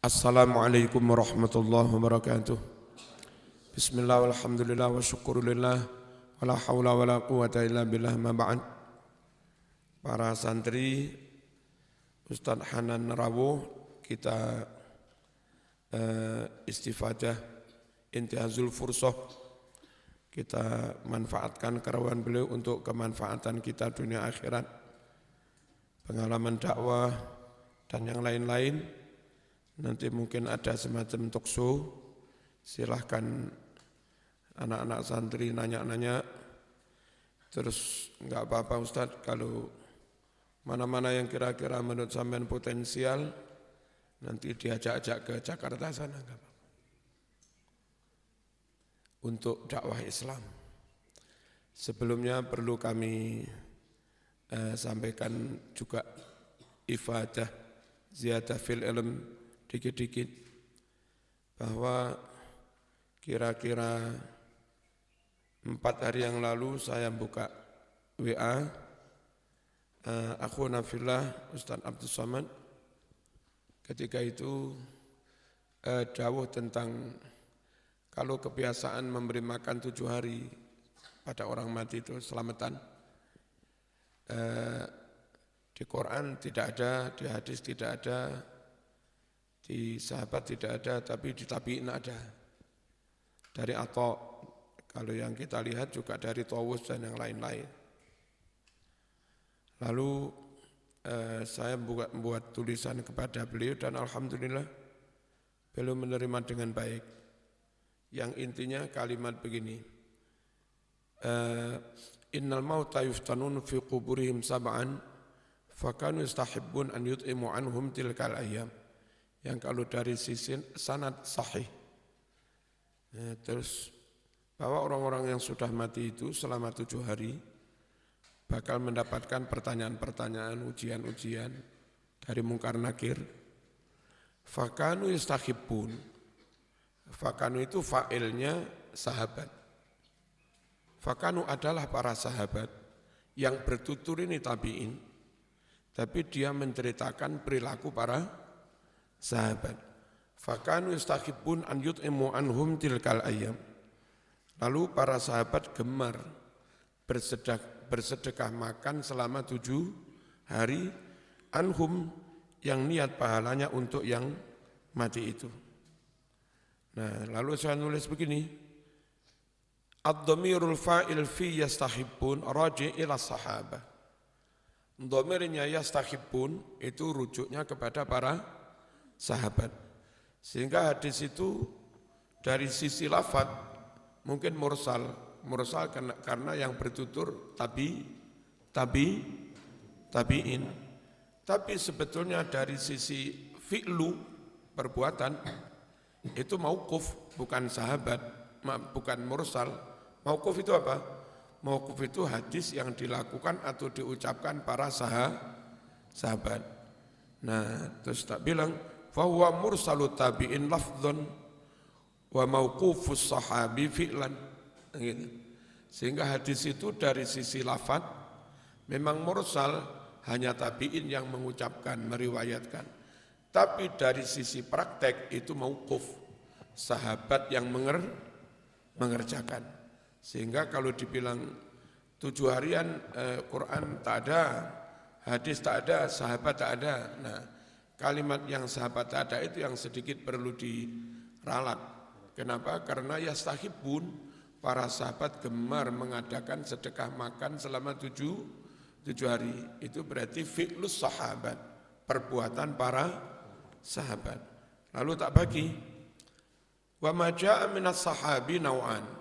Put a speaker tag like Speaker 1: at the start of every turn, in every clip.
Speaker 1: Assalamualaikum warahmatullahi wabarakatuh. Bismillah walhamdulillah wa syukurillah wa la hawla wa la quwata illa billah ma ba'd. Para santri Ustaz Hanan Rawuh kita istifadah intihazul fursah. Kita manfaatkan kerawan beliau untuk kemanfaatan kita dunia akhirat. Pengalaman dakwah dan yang lain-lain. Nanti mungkin ada semacam talk show, silahkan anak-anak santri nanya-nanya. Terus enggak apa-apa Ustadz kalau mana-mana yang kira-kira menurut sampean potensial, nanti diajak-ajak ke Jakarta sana enggak apa-apa. Untuk dakwah Islam. Sebelumnya perlu kami sampaikan juga ifadah, ziyadah fil ilm, dikit-dikit bahwa kira-kira 4 hari yang lalu saya buka WA akhuna fillah Ustaz Abdul Somad. Ketika itu dawuh tentang kalau kebiasaan memberi makan 7 hari pada orang mati itu selamatan. Di Quran tidak ada, di hadis tidak ada, di sahabat tidak ada, tapi di tabi'in ada. Dari Atha, kalau yang kita lihat juga dari Tawus dan yang lain-lain. Lalu saya membuat tulisan kepada beliau dan alhamdulillah beliau menerima dengan baik. Yang intinya kalimat begini. Innal mauta yuftanun fi quburihim sab'an fakanu yastahibbun an yut'imu anhum tilkal ayyam. Yang kalau dari sisi sanad sahih. Terus bahwa orang-orang yang sudah mati itu selama 7 hari bakal mendapatkan pertanyaan-pertanyaan, ujian-ujian dari mungkar nakir. Fakanu yastahibbun. Fakanu itu fa'ilnya sahabat. Fakanu adalah para sahabat yang bertutur ini tabi'in. Tapi dia menceritakan perilaku para sahabat. Fakanu yastahibbun an yut'imu anhum tilkal ayyam. Lalu para sahabat gemar bersedekah makan selama 7 hari anhum yang niat pahalanya untuk yang mati itu. Nah, lalu saya nulis begini. Ad-dhamirul fa'il fi yastahibbun raji' ila sahabah. Dhamirnya yastahibbun itu rujuknya kepada para sahabat. Sehingga hadis itu dari sisi lafaz mungkin mursal karena yang bertutur tabi'in. Tapi sebetulnya dari sisi fi'lu perbuatan itu mauquf, bukan sahabat, bukan mursal. Mauquf itu apa? Mauquf itu hadis yang dilakukan atau diucapkan para sahabat. Nah, terus tak bilang fahuwa mursalut tabi'in lafdhun wa mauqufus sahabi fi'lan. Gitu. Sehingga hadis itu dari sisi lafaz memang mursal, hanya tabi'in yang mengucapkan, meriwayatkan. Tapi dari sisi praktek itu mauquf, sahabat yang mengerjakan. Sehingga kalau dibilang 7 harian Quran tak ada, hadis tak ada, sahabat tak ada. Nah, kalimat yang sahabat tak ada itu yang sedikit perlu diralat. Kenapa? Karena yastahibbun, para sahabat gemar mengadakan sedekah makan selama 7 hari. Itu berarti fi'lus sahabat, perbuatan para sahabat. Lalu tak bagi. Wa ma jaa'a minas sahabi naw'an.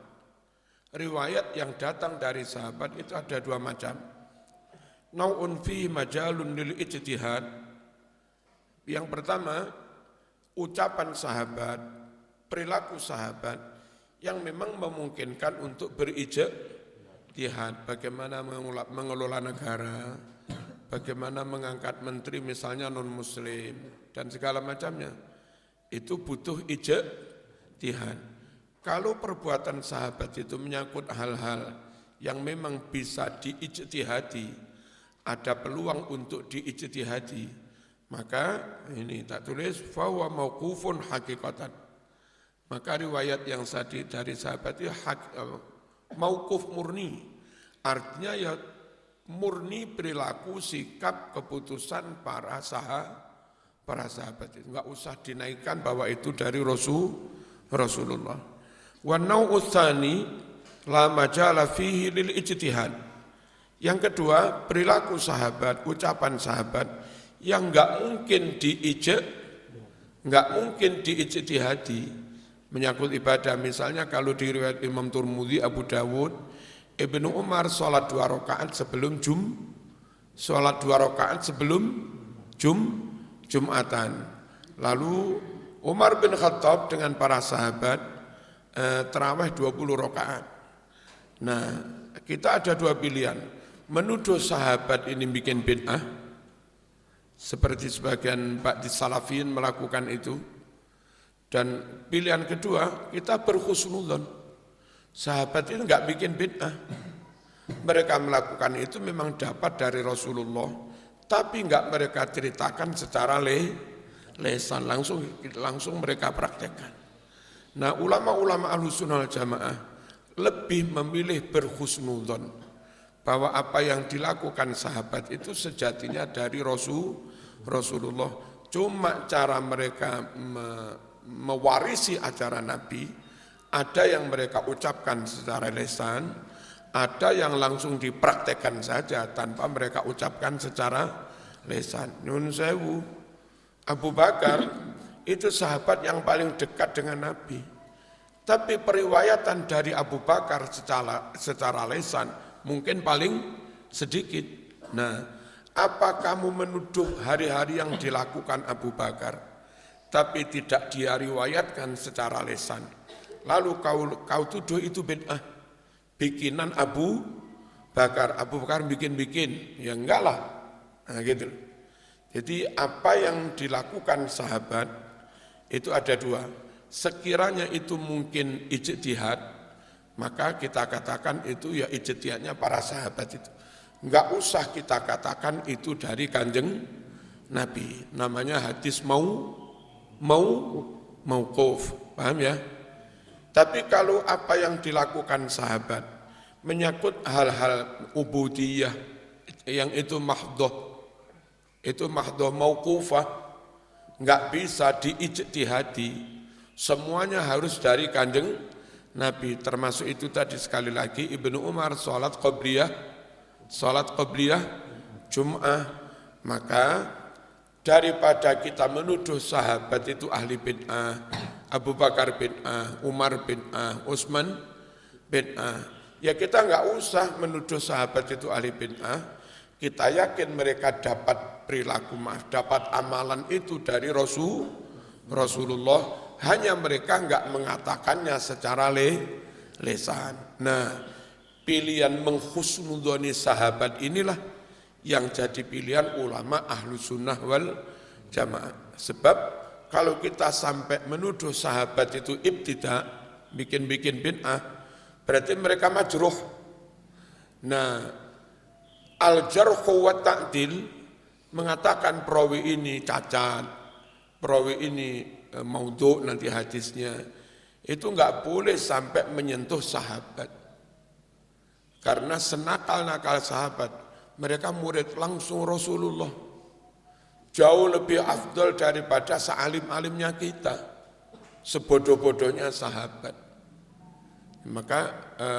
Speaker 1: Riwayat yang datang dari sahabat itu ada 2 macam. Naw'un fi majalun lil ijtihad. Yang pertama, ucapan sahabat, perilaku sahabat yang memang memungkinkan untuk berijtihad, bagaimana mengelola negara, bagaimana mengangkat menteri misalnya non-muslim, dan segala macamnya. Itu butuh ijtihad. Kalau perbuatan sahabat itu menyangkut hal-hal yang memang bisa diijtihadi, ada peluang untuk diijtihadi, Maka ini tak tulis fahuwa mauqufun hakikatan. Maka riwayat yang dari sahabat itu mauquf murni. Artinya ya murni perilaku, sikap, keputusan para sahabat itu. Enggak usah dinaikkan bahwa itu dari Rasulullah. Wa nau'u tsani la majala fihi lil ijtihad. Yang kedua, perilaku sahabat, ucapan sahabat yang enggak mungkin diijtihadi menyangkut ibadah. Misalnya kalau di riwayat Imam Tirmidzi, Abu Dawud, Ibnu Umar sholat 2 rakaat sebelum Jumatan. Lalu Umar bin Khattab dengan para sahabat tarawih 20 rakaat. Nah, kita ada 2 pilihan. Menuduh sahabat ini bikin bid'ah, seperti sebagian Ba'di Salafin melakukan itu. Dan pilihan kedua, kita berhusnudzon. Sahabat itu enggak bikin bid'ah. Mereka melakukan itu memang dapat dari Rasulullah, tapi enggak mereka ceritakan secara lesan, langsung mereka praktekkan. Nah, ulama-ulama Ahlussunnah wal Jamaah lebih memilih berhusnudzon bahwa apa yang dilakukan sahabat itu sejatinya dari Rasulullah. Cuma cara mereka mewarisi ajaran Nabi, ada yang mereka ucapkan secara lisan, ada yang langsung dipraktekkan saja tanpa mereka ucapkan secara lisan. Nyun sewu, Abu Bakar itu sahabat yang paling dekat dengan Nabi. Tapi periwayatan dari Abu Bakar secara lisan mungkin paling sedikit. Nah, apa kamu menuduh hari-hari yang dilakukan Abu Bakar, tapi tidak dia riwayatkan secara lisan, lalu kau tuduh itu bid'ah, bikinan Abu Bakar bikin-bikin, ya enggak lah. Nah, gitu. Jadi apa yang dilakukan sahabat itu ada 2. Sekiranya itu mungkin ijtihad, maka kita katakan itu ya ijtihadnya para sahabat itu. Enggak usah kita katakan itu dari Kanjeng Nabi. Namanya hadis mauquf. Paham ya? Tapi kalau apa yang dilakukan sahabat menyangkut hal-hal ubudiyah yang itu mahdhah mauqufah, enggak bisa diijtihadi. Semuanya harus dari Kanjeng Nabi. Termasuk itu tadi sekali lagi Ibnu Umar salat qabliyah Jum'ah. Maka daripada kita menuduh sahabat itu ahli bid'ah, Abu Bakar bid'ah, Umar bid'ah, Utsman bid'ah, ya kita enggak usah menuduh sahabat itu ahli bid'ah. Kita yakin mereka dapat perilaku, dapat amalan itu dari Rasulullah. Hanya mereka enggak mengatakannya secara lisan. Nah, pilihan menghusnudzoni sahabat inilah yang jadi pilihan ulama Ahlussunnah wal Jamaah. Sebab kalau kita sampai menuduh sahabat itu ibtida, bikin-bikin bid'ah, berarti mereka majruh. Nah, al-jarhu wa ta'dil mengatakan perawi ini cacat, perawi ini maudhu nanti hadisnya, itu enggak boleh sampai menyentuh sahabat. Karena senakal-nakal sahabat, mereka murid langsung Rasulullah. Jauh lebih afdal daripada sealim-alimnya kita, sebodoh-bodohnya sahabat. Maka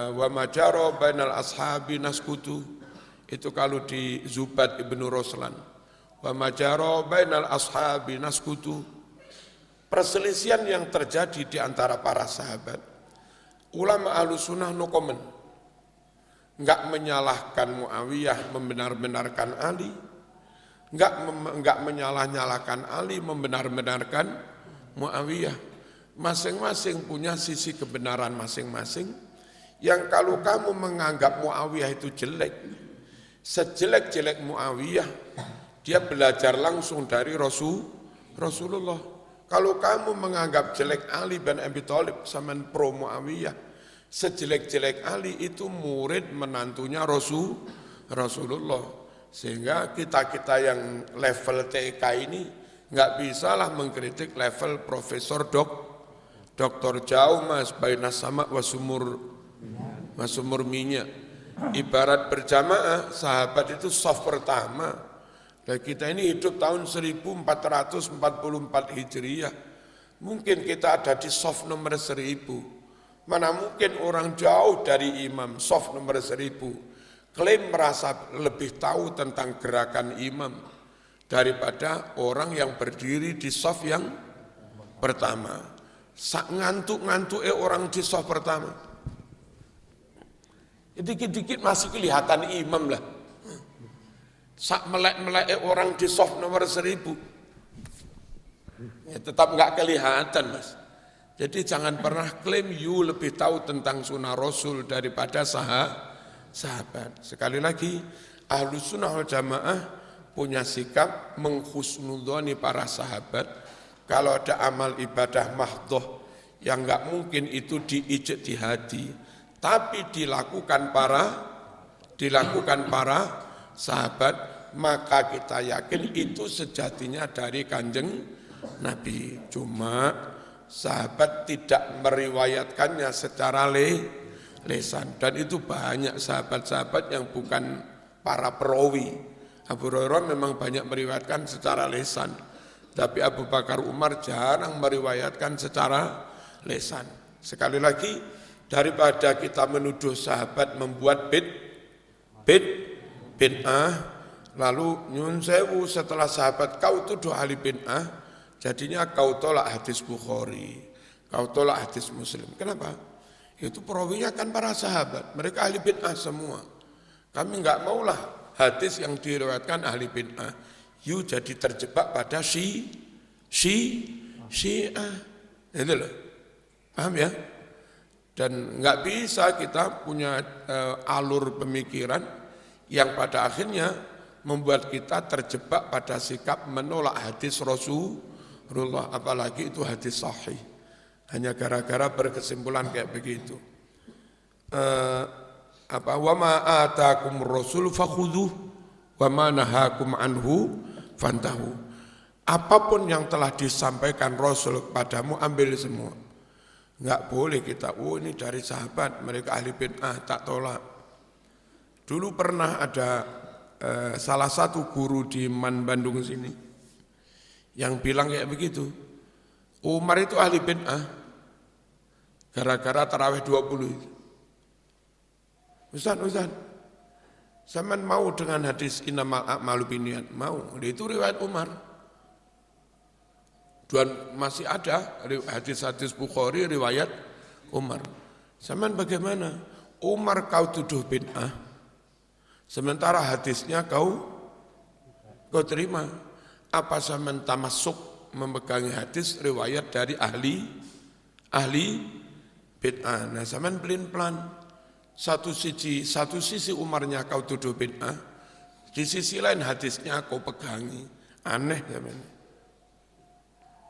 Speaker 1: wa majaro bainal ashabi naskutu, itu kalau di Zubat Ibnu Ruslan. Wa majaro bainal ashabi naskutu, perselisihan yang terjadi di antara para sahabat, ulama Ahlussunnah no comment, enggak menyalahkan Muawiyah, membenar-benarkan Ali, enggak menyalah-nyalahkan Ali, membenar-benarkan Muawiyah. Masing-masing punya sisi kebenaran masing-masing. Yang kalau kamu menganggap Muawiyah itu jelek, sejelek-jelek Muawiyah, dia belajar langsung dari Rasulullah. Kalau kamu menganggap jelek Ali bin Abi Thalib sama pro Muawiyah, sejelek-jelek Ali itu murid menantunya Rasulullah. Sehingga kita-kita yang level TK ini nggak bisalah mengkritik level profesor doktor jauh mas, bainas sama wasumur minyak. Ibarat berjamaah, sahabat itu saf pertama. Dan kita ini hidup tahun 1444 Hijriah. Mungkin kita ada di saf nomor 1000. Mana mungkin orang jauh dari imam, saf nomor 1000. Klaim merasa lebih tahu tentang gerakan imam daripada orang yang berdiri di saf yang pertama. Sak ngantuk-ngantuk orang di saf pertama. Dikit-dikit masih kelihatan imam lah. Sak melek-melek orang di saf nomor 1000. Ya, tetap nggak kelihatan mas. Jadi jangan pernah klaim you lebih tahu tentang sunnah Rasul daripada sahabat. Sekali lagi, Ahlus Sunnah wal Jamaah punya sikap menghusnudzoni para sahabat. Kalau ada amal ibadah mahdhoh yang enggak mungkin itu diijtihadi, tapi dilakukan para sahabat, maka kita yakin itu sejatinya dari Kanjeng Nabi. Cuma sahabat tidak meriwayatkannya secara lesan, dan itu banyak sahabat-sahabat yang bukan para perawi. Abu Hurairah memang banyak meriwayatkan secara lesan, tapi Abu Bakar Umar jarang meriwayatkan secara lesan. Sekali lagi, daripada kita menuduh sahabat membuat bid'ah, lalu nyun sewu setelah sahabat kau tuduh ahli bid'ah, jadinya kau tolak hadis Bukhari, kau tolak hadis Muslim. Kenapa? Itu perawinya kan para sahabat, mereka ahli bid'ah semua. Kami enggak maulah hadis yang diriwayatkan ahli bid'ah. You jadi terjebak pada Syiah. Itu loh. Paham ya? Dan enggak bisa kita punya alur pemikiran yang pada akhirnya membuat kita terjebak pada sikap menolak hadis Rasulullah, apalagi itu hadis sahih. Hanya gara-gara berkesimpulan kayak begitu. Wa ma atakum rasul fakhudhuh wa ma nahakum anhu fantahu. Apapun yang telah disampaikan Rasul kepadamu, ambil semua. Enggak boleh kita, ini dari sahabat, mereka ahli bid'ah, tak tolak. Dulu pernah ada salah satu guru di Man Bandung sini yang bilang kayak begitu. Umar itu ahli bid'ah gara-gara tarawih 20 itu. Ustaz, zaman mau dengan hadis innamal a'malu binniyat, mau. Itu riwayat Umar. Dan masih ada hadis-hadis Bukhari riwayat Umar. Zaman bagaimana? Umar kau tuduh bid'ah, sementara hadisnya kau terima. Apa zaman tamasuk memegangi hadis riwayat dari ahli bid'ah. Nah, zaman pelin-pelan. Satu sisi Umarnya kau tuduh bid'ah, di sisi lain hadisnya kau pegangi. Aneh zaman.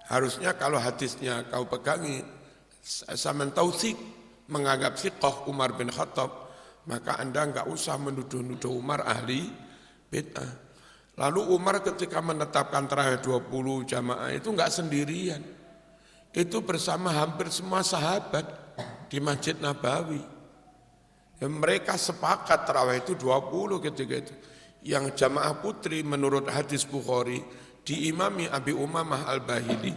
Speaker 1: Harusnya kalau hadisnya kau pegangi, zaman tausik menganggap siqah Umar bin Khattab, maka Anda enggak usah menuduh-nuduh Umar ahli bid'ah. Lalu Umar ketika menetapkan tarawih 20 jamaah itu enggak sendirian. Itu bersama hampir semua sahabat di Masjid Nabawi. Dan mereka sepakat tarawih itu 20 ketika itu. Yang jamaah putri menurut hadis Bukhari diimami Abi Umamah Al-Bahili.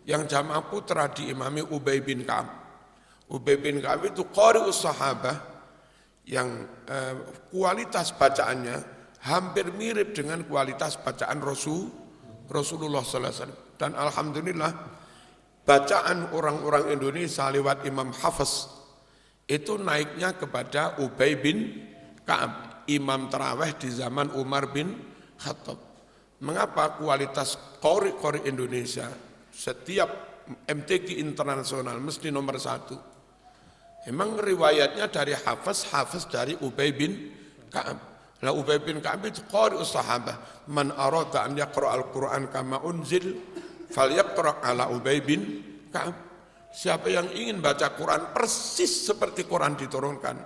Speaker 1: Yang jamaah putra diimami Ubay bin Ka'ab. Ubay bin Ka'ab itu qari'us sahabah yang kualitas bacaannya hampir mirip dengan kualitas bacaan Rasulullah SAW. Dan alhamdulillah bacaan orang-orang Indonesia lewat Imam Hafiz itu naiknya kepada Ubay bin Ka'ab, imam tarawih di zaman Umar bin Khattab. Mengapa kualitas qori Indonesia setiap MTQ internasional mesti nomor 1? Emang riwayatnya dari Hafiz dari Ubay bin Ka'ab. Lah Ubay bin Ka'ab itu qari'us sahabah. Man arada an yaqra al-Qur'an kama unzil falyaqra ala Ubay bin Ka'ab. Siapa yang ingin baca Quran persis seperti Quran diturunkan,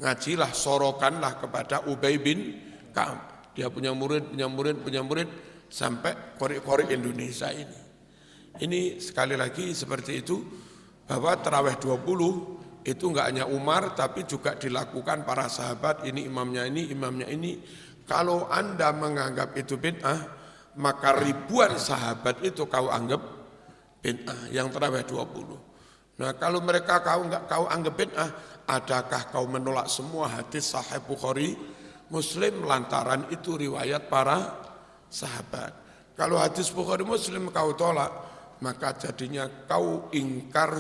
Speaker 1: ngajilah, sorokanlah kepada Ubay bin Ka'ab. dia punya murid sampai korek-korek Indonesia ini. Ini sekali lagi seperti itu, bahwa tarawih 20 itu enggak hanya Umar tapi juga dilakukan para sahabat, ini imamnya ini. Kalau Anda menganggap itu bid'ah, maka ribuan sahabat itu kau anggap bid'ah yang tarawih 20. Nah, kalau mereka kau anggap bid'ah, adakah kau menolak semua hadis sahih Bukhari, Muslim lantaran itu riwayat para sahabat? Kalau hadis Bukhari Muslim kau tolak, maka jadinya kau ingkar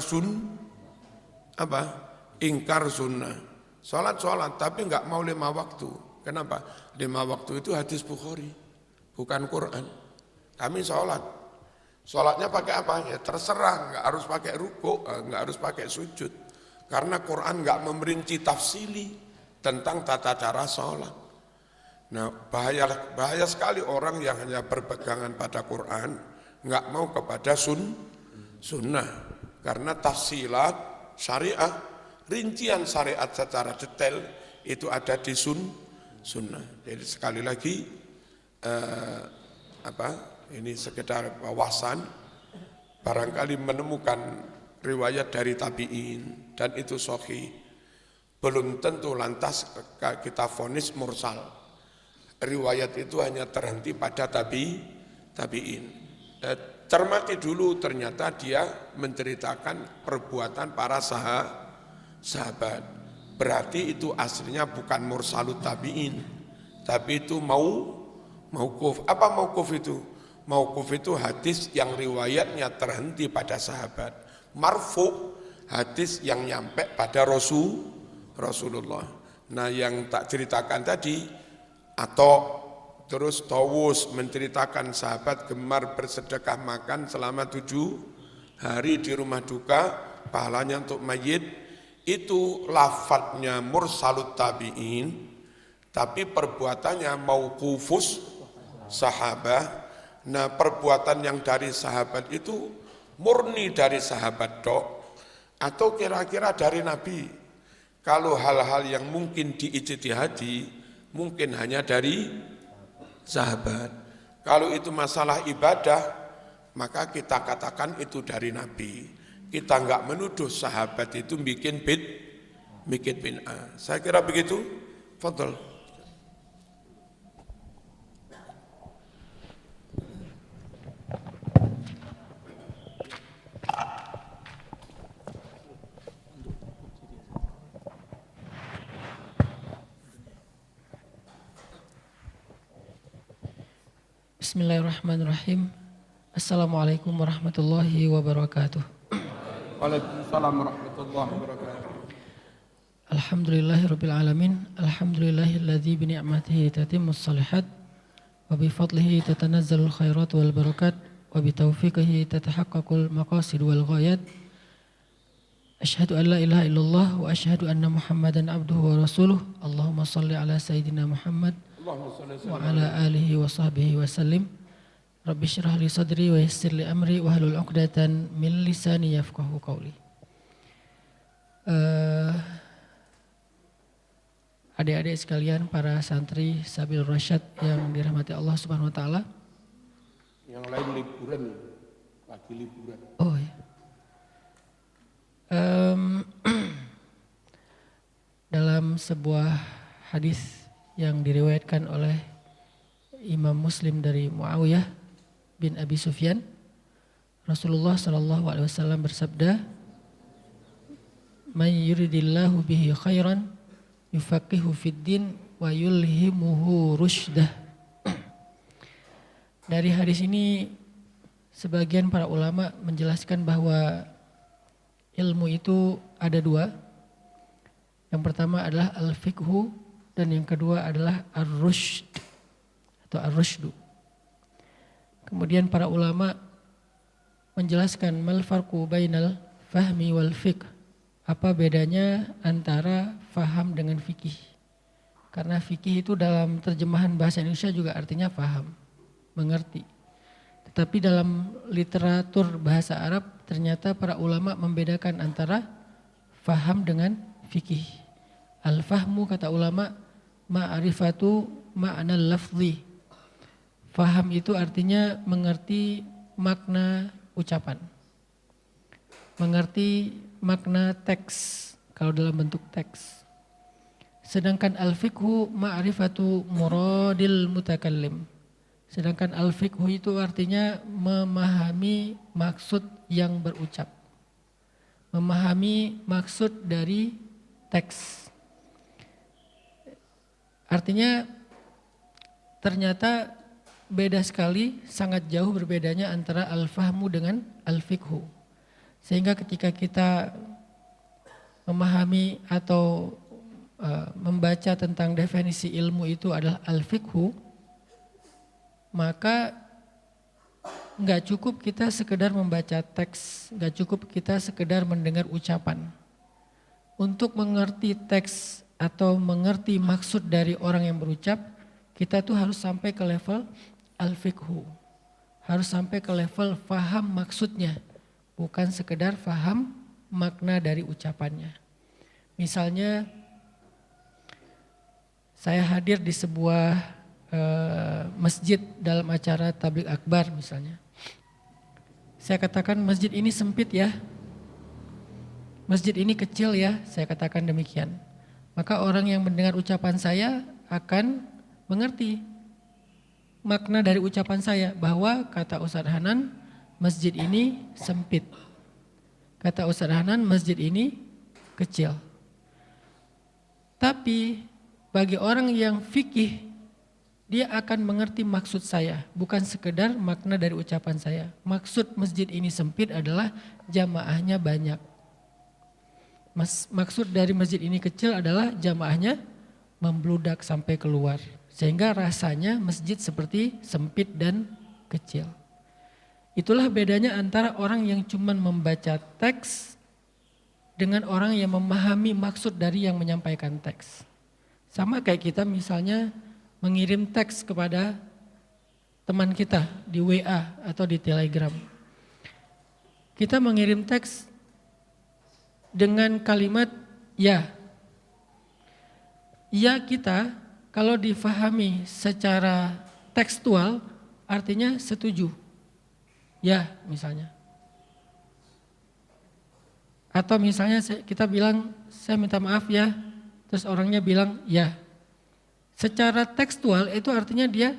Speaker 1: ingkar sunnah. Sholat tapi enggak mau 5 waktu. Kenapa? 5 waktu itu hadis Bukhari, bukan Quran. Kami sholatnya pakai apa? Ya terserah, enggak harus pakai ruku, enggak harus pakai sujud. Karena Quran enggak memerinci tafsili tentang tata cara sholat. Nah, bahaya sekali orang yang hanya berpegangan pada Quran, enggak mau kepada sunnah. Karena tafsilat syariah, rincian syariat secara detail itu ada di sunnah. Jadi sekali lagi ini sekedar wawasan, barangkali menemukan riwayat dari tabi'in dan itu sahih, belum tentu lantas kita vonis mursal. Riwayat itu hanya terhenti pada tabi'in. Cermati dulu, ternyata dia menceritakan perbuatan para sahabat. Berarti itu aslinya bukan mursalut tabi'in, tapi itu mauquf. Apa mauquf itu? Mauquf itu hadis yang riwayatnya terhenti pada sahabat. Marfu, hadis yang nyampe pada Rasulullah. Nah, yang tak ceritakan tadi, atau terus Tawus menceritakan sahabat gemar bersedekah makan selama 7 hari di rumah duka, pahalanya untuk mayit. Itu lafadznya mursalut tabi'in, tapi perbuatannya mauqufus sahabah. Nah, perbuatan yang dari sahabat itu murni dari sahabat dok, atau kira-kira dari Nabi. Kalau hal-hal yang mungkin diijtihadi, mungkin hanya dari sahabat. Kalau itu masalah ibadah, maka kita katakan itu dari Nabi. Kita enggak menuduh sahabat itu bikin bid'ah. Saya kira begitu. Fadhol.
Speaker 2: Bismillahirrahmanirrahim. Assalamualaikum warahmatullahi wabarakatuh.
Speaker 1: Waalaikumsalam warahmatullahi wabarakatuh.
Speaker 2: Alhamdulillahirabbil alamin. Alhamdulillahilladzi bi ni'matihi tatimmus shalihat wa bi fadlihi tatanazzalul khairat wal barakat wa bi taufiqihi tatahaqqaqul maqasid wal ghayat. Asyhadu an la ilaha illallah wa asyhadu anna Muhammadan abduhu wa rasuluh. Allahumma shalli ala sayyidina Muhammad wa ala alihi wa sahbihi wa sallim. Rabbi syrah li sadri wa yassir li amri wa hlul 'uqdatan min lisani yafqahu qawli. Adik-adik sekalian, para santri Sabil Rasyad yang dirahmati Allah Subhanahu wa taala.
Speaker 1: Yang lain liburan, lagi liburan.
Speaker 2: Oh ya. Dalam sebuah hadis yang diriwayatkan oleh Imam Muslim dari Muawiyah bin Abi Sufyan, Rasulullah SAW bersabda, "Man yuridillahu bihi khairan yufaqihu fid din wa yulhimuhu rusydah." Dari hadis ini sebagian para ulama menjelaskan bahwa ilmu itu ada 2. Yang pertama adalah al-fiqhu dan yang kedua adalah ar-rusyd atau ar-rusydu. Kemudian para ulama menjelaskan mal farqu bainal fahmi wal fiqh. Apa bedanya antara faham dengan fikih? Karena fikih itu dalam terjemahan bahasa Indonesia juga artinya faham, mengerti. Tetapi dalam literatur bahasa Arab ternyata para ulama membedakan antara faham dengan fikih. Al-fahmu kata ulama ma'rifatu ma'na lafzi. Faham itu artinya mengerti makna ucapan. Mengerti makna teks kalau dalam bentuk teks. Sedangkan al-fiqhu ma'rifatu muradil mutakallim. Sedangkan al-fiqhu itu artinya memahami maksud yang berucap. Memahami maksud dari teks. Artinya ternyata beda sekali, sangat jauh berbedanya antara al-fahmu dengan al-fiqhu. Sehingga ketika kita memahami atau membaca tentang definisi ilmu itu adalah al-fiqhu, maka nggak cukup kita sekedar membaca teks, nggak cukup kita sekedar mendengar ucapan. Untuk mengerti teks atau mengerti maksud dari orang yang berucap, kita tuh harus sampai ke level al-fiqhu. Harus sampai ke level faham maksudnya, bukan sekedar faham makna dari ucapannya. Misalnya saya hadir di sebuah masjid dalam acara tabligh akbar misalnya. Saya katakan masjid ini sempit ya, masjid ini kecil ya, saya katakan demikian. Maka orang yang mendengar ucapan saya akan mengerti makna dari ucapan saya, bahwa kata Ustadz Hanan masjid ini sempit, kata Ustadz Hanan masjid ini kecil. Tapi bagi orang yang fikih, dia akan mengerti maksud saya, bukan sekedar makna dari ucapan saya. Maksud masjid ini sempit adalah jamaahnya banyak. Maksud dari masjid ini kecil adalah jamaahnya membludak sampai keluar. Sehingga rasanya masjid seperti sempit dan kecil. Itulah bedanya antara orang yang cuma membaca teks dengan orang yang memahami maksud dari yang menyampaikan teks. Sama kayak kita misalnya mengirim teks kepada teman kita di WA atau di Telegram. Kita mengirim teks dengan kalimat ya. Ya kita kalau difahami secara tekstual artinya setuju. Ya misalnya. Atau misalnya kita bilang saya minta maaf ya, terus orangnya bilang ya. Secara tekstual itu artinya dia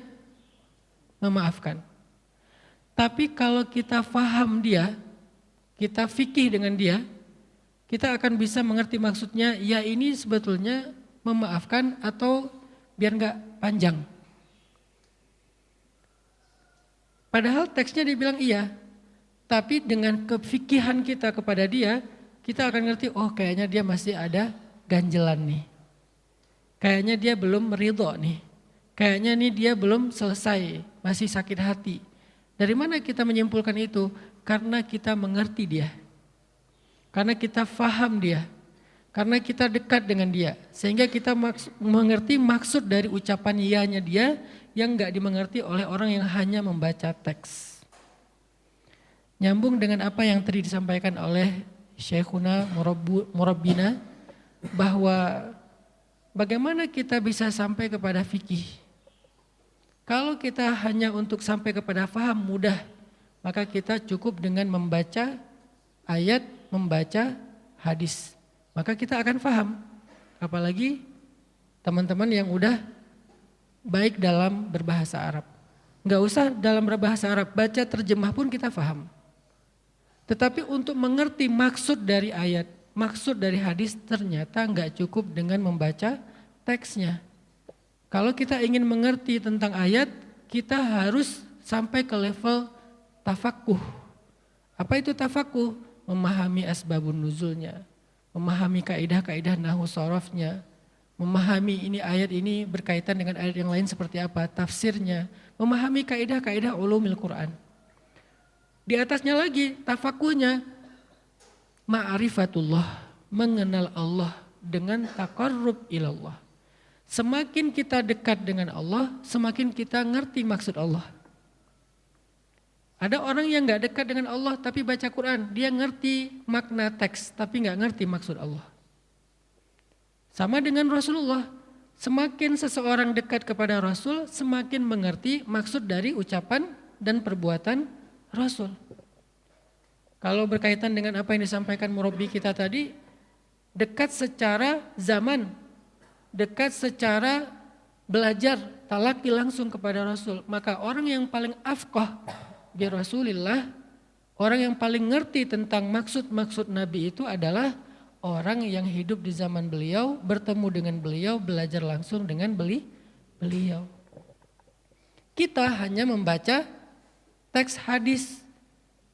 Speaker 2: memaafkan. Tapi kalau kita faham dia, kita fikih dengan dia, kita akan bisa mengerti maksudnya, ya ini sebetulnya memaafkan atau biar enggak panjang. Padahal teksnya dia bilang iya, tapi dengan kefikihan kita kepada dia, kita akan ngerti, oh kayaknya dia masih ada ganjelan nih. Kayaknya dia belum ridho nih. Kayaknya nih dia belum selesai, masih sakit hati. Dari mana kita menyimpulkan itu? Karena kita mengerti dia. Karena kita faham dia. Karena kita dekat dengan dia. Sehingga kita mengerti maksud dari ucapan iyanya dia yang gak dimengerti oleh orang yang hanya membaca teks. Nyambung dengan apa yang tadi disampaikan oleh Syekhuna Murabbina, bahwa bagaimana kita bisa sampai kepada fikih? Kalau kita hanya untuk sampai kepada faham mudah, maka kita cukup dengan membaca ayat, membaca hadis. Maka kita akan faham. Apalagi teman-teman yang udah baik dalam berbahasa Arab. Enggak usah dalam berbahasa Arab, baca terjemah pun kita faham. Tetapi untuk mengerti maksud dari ayat, maksud dari hadis ternyata enggak cukup dengan membaca teksnya. Kalau kita ingin mengerti tentang ayat, kita harus sampai ke level tafakuh. Apa itu tafakuh? Memahami asbabun nuzulnya, memahami kaidah-kaidah nahwu sharafnya, memahami ini ayat ini berkaitan dengan ayat yang lain seperti apa, tafsirnya, memahami kaidah-kaidah ulumil Quran. Di atasnya lagi tafakuhnya ma'rifatullah, mengenal Allah dengan taqarrub ilallah. Semakin kita dekat dengan Allah, semakin kita ngerti maksud Allah. Ada orang yang gak dekat dengan Allah tapi baca Quran, dia ngerti makna teks tapi gak ngerti maksud Allah. Sama dengan Rasulullah, Semakin seseorang dekat kepada Rasul, semakin mengerti maksud dari ucapan dan perbuatan Rasul. Kalau berkaitan dengan apa yang disampaikan murabbi kita tadi, dekat secara zaman, dekat secara belajar, talaki langsung kepada Rasul. Maka orang yang paling afqah bi Rasulillah, orang yang paling ngerti tentang maksud-maksud Nabi itu adalah orang yang hidup di zaman beliau, bertemu dengan beliau, belajar langsung dengan beliau. Kita hanya membaca teks hadis.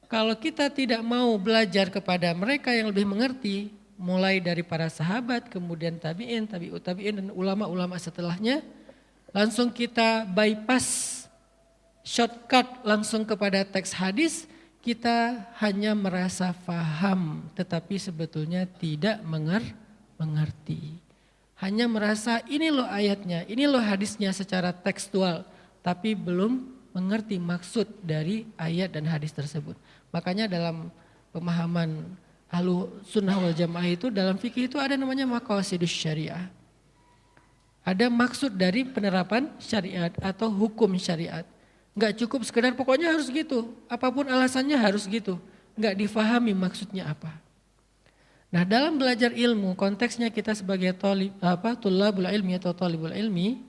Speaker 2: Kalau kita tidak mau belajar kepada mereka yang lebih mengerti, mulai dari para sahabat, kemudian tabi'in, tabi'ut tabi'in, dan ulama-ulama setelahnya, langsung kita bypass, shortcut langsung kepada teks hadis, kita hanya merasa faham tetapi sebetulnya tidak mengerti. Hanya merasa ini loh ayatnya, ini loh hadisnya secara tekstual, tapi belum mengerti maksud dari ayat dan hadis tersebut. Makanya dalam pemahaman ahlu sunnah wal jamaah itu, dalam fikih itu ada namanya maqasidus syariah. Ada maksud dari penerapan syariat atau hukum syariat. Enggak cukup sekedar pokoknya harus gitu, apapun alasannya harus gitu. Enggak difahami maksudnya apa. Nah, dalam belajar ilmu, konteksnya kita sebagai tulabul ilmi atau talibul ilmi,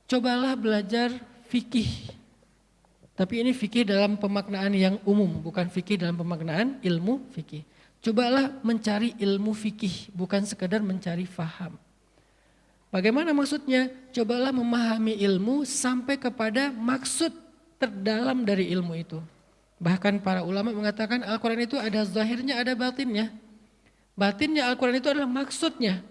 Speaker 2: cobalah belajar fikih. Tapi ini fikih dalam pemaknaan yang umum, bukan fikih dalam pemaknaan ilmu fikih. Cobalah mencari ilmu fikih, bukan sekedar mencari faham. Bagaimana maksudnya? Cobalah memahami ilmu sampai kepada maksud terdalam dari ilmu itu. Bahkan para ulama mengatakan Al-Quran itu ada zahirnya, ada batinnya. Batinnya Al-Quran itu adalah maksudnya.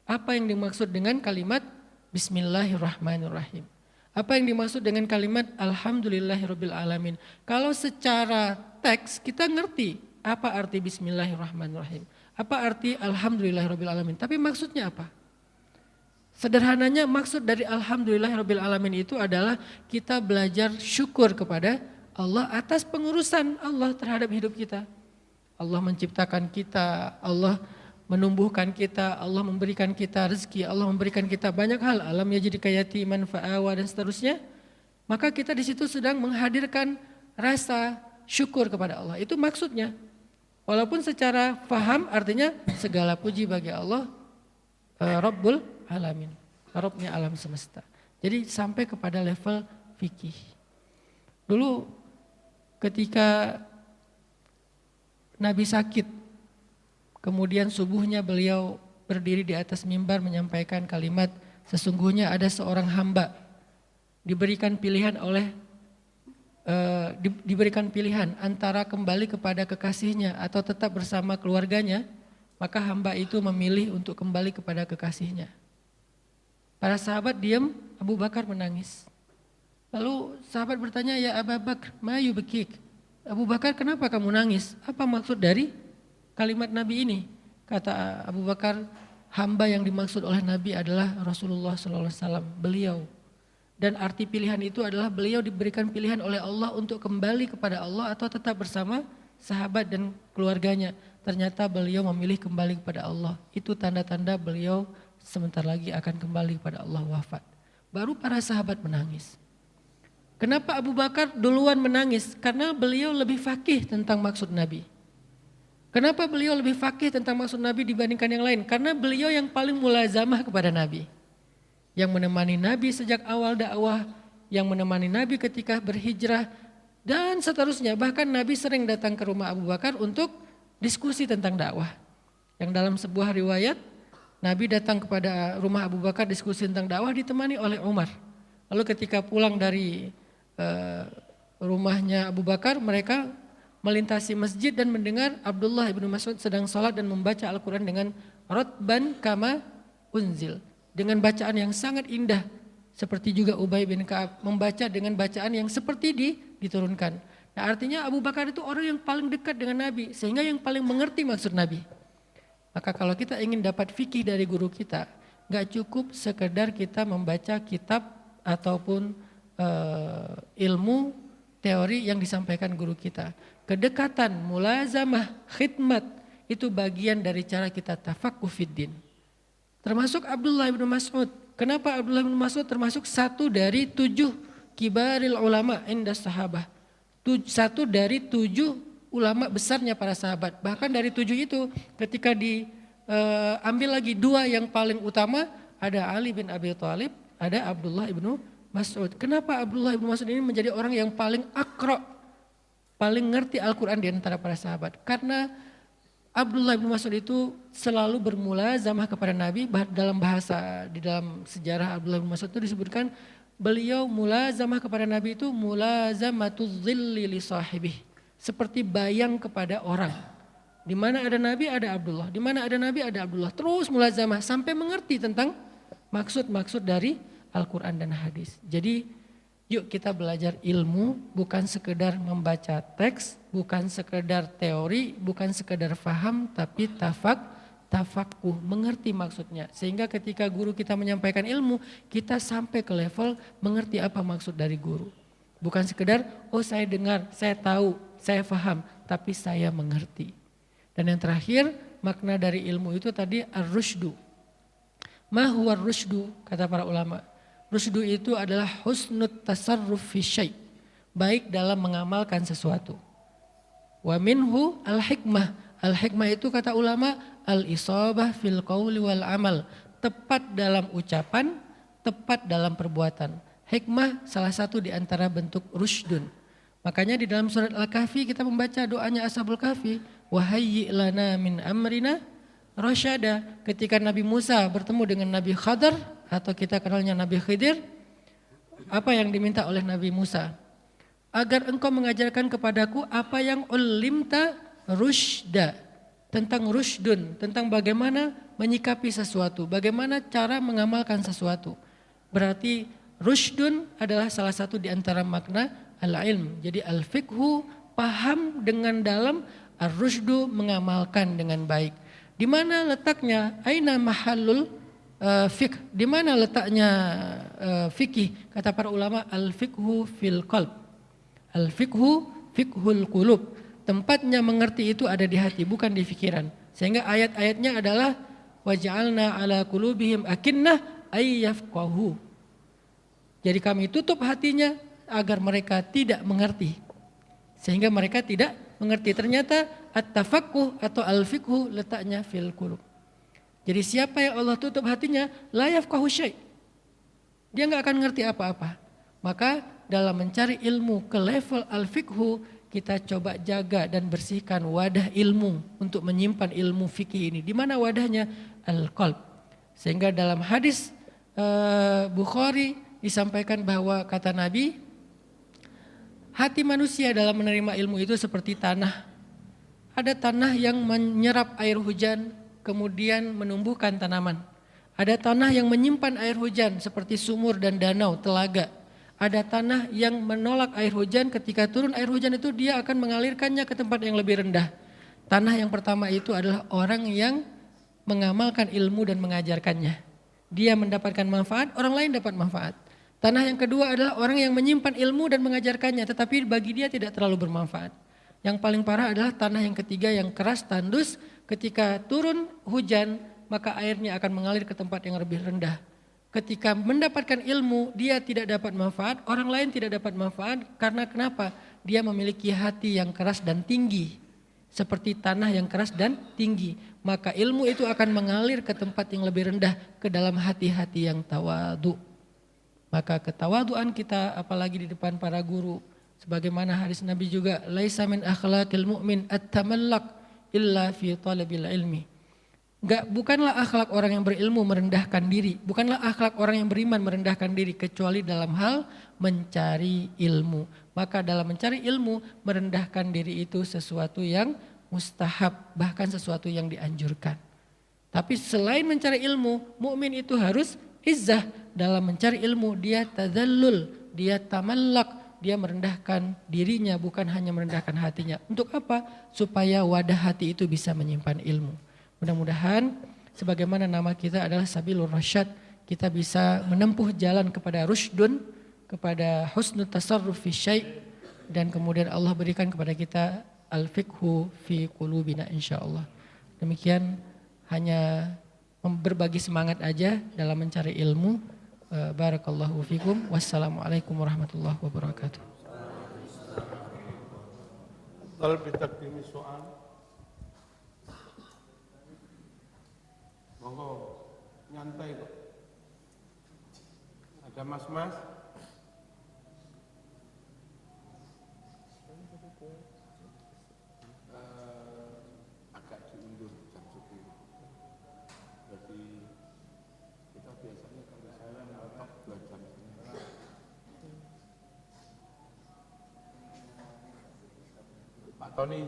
Speaker 2: Apa yang dimaksud dengan kalimat Bismillahirrahmanirrahim? Apa yang dimaksud dengan kalimat Alhamdulillahirabbil alamin? Kalau secara teks kita ngerti apa arti Bismillahirrahmanirrahim, apa arti Alhamdulillahirabbil alamin. Tapi maksudnya apa? Sederhananya maksud dari Alhamdulillahirabbil alamin itu adalah kita belajar syukur kepada Allah atas pengurusan Allah terhadap hidup kita. Allah menciptakan kita, Allah menumbuhkan kita, Allah memberikan kita rezeki, Allah memberikan kita banyak hal, alam yajidka yatiman fa'awa dan seterusnya. Maka kita di situ sedang menghadirkan rasa syukur kepada Allah. Itu maksudnya. Walaupun secara faham artinya segala puji bagi Allah Rabbul Alamin, Rabbnya alam semesta. Jadi sampai kepada level fikih. Dulu ketika Nabi sakit, kemudian subuhnya beliau berdiri di atas mimbar menyampaikan kalimat, sesungguhnya ada seorang hamba diberikan pilihan antara kembali kepada kekasihnya atau tetap bersama keluarganya, maka hamba itu memilih untuk kembali kepada kekasihnya. Para sahabat diam, Abu Bakar menangis. Lalu sahabat bertanya, ya Abu Bakar, ma yubkik? Abu Bakar, kenapa kamu nangis? Apa maksud dari kalimat Nabi ini? Kata Abu Bakar, hamba yang dimaksud oleh Nabi adalah Rasulullah SAW, beliau. Dan arti pilihan itu adalah beliau diberikan pilihan oleh Allah untuk kembali kepada Allah atau tetap bersama sahabat dan keluarganya. Ternyata beliau memilih kembali kepada Allah. Itu tanda-tanda beliau sebentar lagi akan kembali kepada Allah, wafat. Baru para sahabat menangis. Kenapa Abu Bakar duluan menangis? Karena beliau lebih faqih tentang maksud Nabi. Kenapa beliau lebih faqih tentang maksud Nabi dibandingkan yang lain? Karena beliau yang paling mulazamah kepada Nabi. Yang menemani Nabi sejak awal dakwah, yang menemani Nabi ketika berhijrah, dan seterusnya. Bahkan Nabi sering datang ke rumah Abu Bakar untuk diskusi tentang dakwah. Yang dalam sebuah riwayat, Nabi datang kepada rumah Abu Bakar diskusi tentang dakwah ditemani oleh Umar. Lalu ketika pulang dari rumahnya Abu Bakar, mereka melintasi masjid dan mendengar Abdullah ibnu Mas'ud sedang sholat dan membaca Al-Quran dengan rotban kama unzil. Dengan bacaan yang sangat indah. Seperti juga Ubay bin Ka'ab membaca dengan bacaan yang seperti diturunkan. Nah, artinya Abu Bakar itu orang yang paling dekat dengan Nabi. Sehingga yang paling mengerti maksud Nabi. Maka kalau kita ingin dapat fikih dari guru kita, gak cukup sekedar kita membaca kitab ataupun ilmu teori yang disampaikan guru kita. Kedekatan, mulazamah, khidmat itu bagian dari cara kita tafaqquh fiddin. Termasuk Abdullah bin Mas'ud. Kenapa Abdullah bin Mas'ud termasuk satu dari 7 kibaril ulama inda sahabah. Satu dari 7 ulama besarnya para sahabat. Bahkan dari 7 itu ketika diambil lagi 2 yang paling utama, ada Ali bin Abi Thalib, ada Abdullah bin Mas'ud. Kenapa Abdullah bin Mas'ud ini menjadi orang yang paling akra, paling ngerti Al-Quran di antara para sahabat? Karena Abdullah bin Mas'ud itu selalu bermulazamah kepada Nabi. Di dalam sejarah Abdullah bin Mas'ud itu disebutkan beliau mulazamah kepada Nabi itu mulazamatul dhilli li sahibih. Seperti bayang kepada orang. Di mana ada Nabi ada Abdullah, di mana ada Nabi ada Abdullah. Terus mulazamah sampai mengerti tentang maksud-maksud dari Al-Quran dan hadis. Jadi yuk kita belajar ilmu, bukan sekedar membaca teks, bukan sekedar teori, bukan sekedar faham, tapi tafakuh, mengerti maksudnya. Sehingga ketika guru kita menyampaikan ilmu, kita sampai ke level mengerti apa maksud dari guru. Bukan sekedar, oh saya dengar, saya tahu, saya faham, tapi saya mengerti. Dan yang terakhir, makna dari ilmu itu tadi ar-rusydu. Ma huwa ar-rusydu, kata para ulama. Rusydu itu adalah husnut tasarruf fi syai', baik dalam mengamalkan sesuatu. Wa minhu al-hikmah. Al-hikmah itu kata ulama al-isabah fil qawli wal amal, tepat dalam ucapan, tepat dalam perbuatan. Hikmah salah satu di antara bentuk rusydun. Makanya di dalam surat Al-Kahfi kita membaca doanya Ashabul Kahfi, wa hayyi lana min amrina rasyada. Ketika Nabi Musa bertemu dengan Nabi Khadar, atau kita kenalnya Nabi Khidir, apa yang diminta oleh Nabi Musa? Agar engkau mengajarkan kepadaku apa yang ulimta rusyda, tentang rusydun, tentang bagaimana menyikapi sesuatu, bagaimana cara mengamalkan sesuatu. Berarti rusydun adalah salah satu di antara makna al-ilm. Jadi al-fiqhu, paham dengan dalam, ar-rusydu, mengamalkan dengan baik. Di mana letaknya? Aina mahallul fiqh, di mana letaknya fikih? Kata para ulama, al-fiqhu fil qalb. Al-fiqhu fiqhul qulub. Tempatnya mengerti itu ada di hati, bukan di pikiran. Sehingga ayat-ayatnya adalah waj'alna ala qulubihim akinnah ay yafqahu. Jadi kami tutup hatinya agar mereka tidak mengerti. Sehingga mereka tidak mengerti. Ternyata at-tafaqquh atau al-fiqhu letaknya fil qulub. Jadi siapa yang Allah tutup hatinya, la yafqahu syai'. Dia enggak akan ngerti apa-apa. Maka dalam mencari ilmu ke level al-fiqhu, kita coba jaga dan bersihkan wadah ilmu untuk menyimpan ilmu fikih ini. Di mana wadahnya? Al-qalb. Sehingga dalam hadis Bukhari disampaikan bahwa kata Nabi, hati manusia dalam menerima ilmu itu seperti tanah. Ada tanah yang menyerap air hujan, kemudian menumbuhkan tanaman. Ada tanah yang menyimpan air hujan seperti sumur dan danau, telaga. Ada tanah yang menolak air hujan, ketika turun air hujan itu dia akan mengalirkannya ke tempat yang lebih rendah. Tanah yang pertama itu adalah orang yang mengamalkan ilmu dan mengajarkannya. Dia mendapatkan manfaat, orang lain dapat manfaat. Tanah yang kedua adalah orang yang menyimpan ilmu dan mengajarkannya, tetapi bagi dia tidak terlalu bermanfaat. Yang paling parah adalah tanah yang ketiga yang keras, tandus, ketika turun hujan maka airnya akan mengalir ke tempat yang lebih rendah. Ketika mendapatkan ilmu dia tidak dapat manfaat, orang lain tidak dapat manfaat karena kenapa? Dia memiliki hati yang keras dan tinggi. Seperti tanah yang keras dan tinggi. Maka ilmu itu akan mengalir ke tempat yang lebih rendah, ke dalam hati-hati yang tawadu. Maka ketawaduan kita apalagi di depan para guru. Sebagaimana hadis Nabi juga, laisa min akhlaqil mu'min at-tamallaq illa fi talabil ilmi. Bukanlah akhlak orang yang berilmu merendahkan diri, bukanlah akhlak orang yang beriman merendahkan diri kecuali dalam hal mencari ilmu. Maka dalam mencari ilmu, merendahkan diri itu sesuatu yang mustahab, bahkan sesuatu yang dianjurkan. Tapi selain mencari ilmu, mukmin itu harus izzah. Dalam mencari ilmu dia tadzallul, dia tamallak, dia merendahkan dirinya, bukan hanya merendahkan hatinya. Untuk apa? Supaya wadah hati itu bisa menyimpan ilmu. Mudah-mudahan sebagaimana nama kita adalah Sabilur Rasyad, kita bisa menempuh jalan kepada rusydun, kepada husnul tasarruf fi syai', dan kemudian Allah berikan kepada kita al-fiqhu fi qulubina insyaallah. Demikian, hanya berbagi semangat aja dalam mencari ilmu. Barakallahu fikum. Wassalamualaikum warahmatullahi wabarakatuh.
Speaker 1: Tal bitaqdimi soal. Monggo nyantai kok. Ada mas-mas? Agak diundur jam 10. Jadi kita biasanya kalau saya ngotot 2 jam setengah. Pak Tony.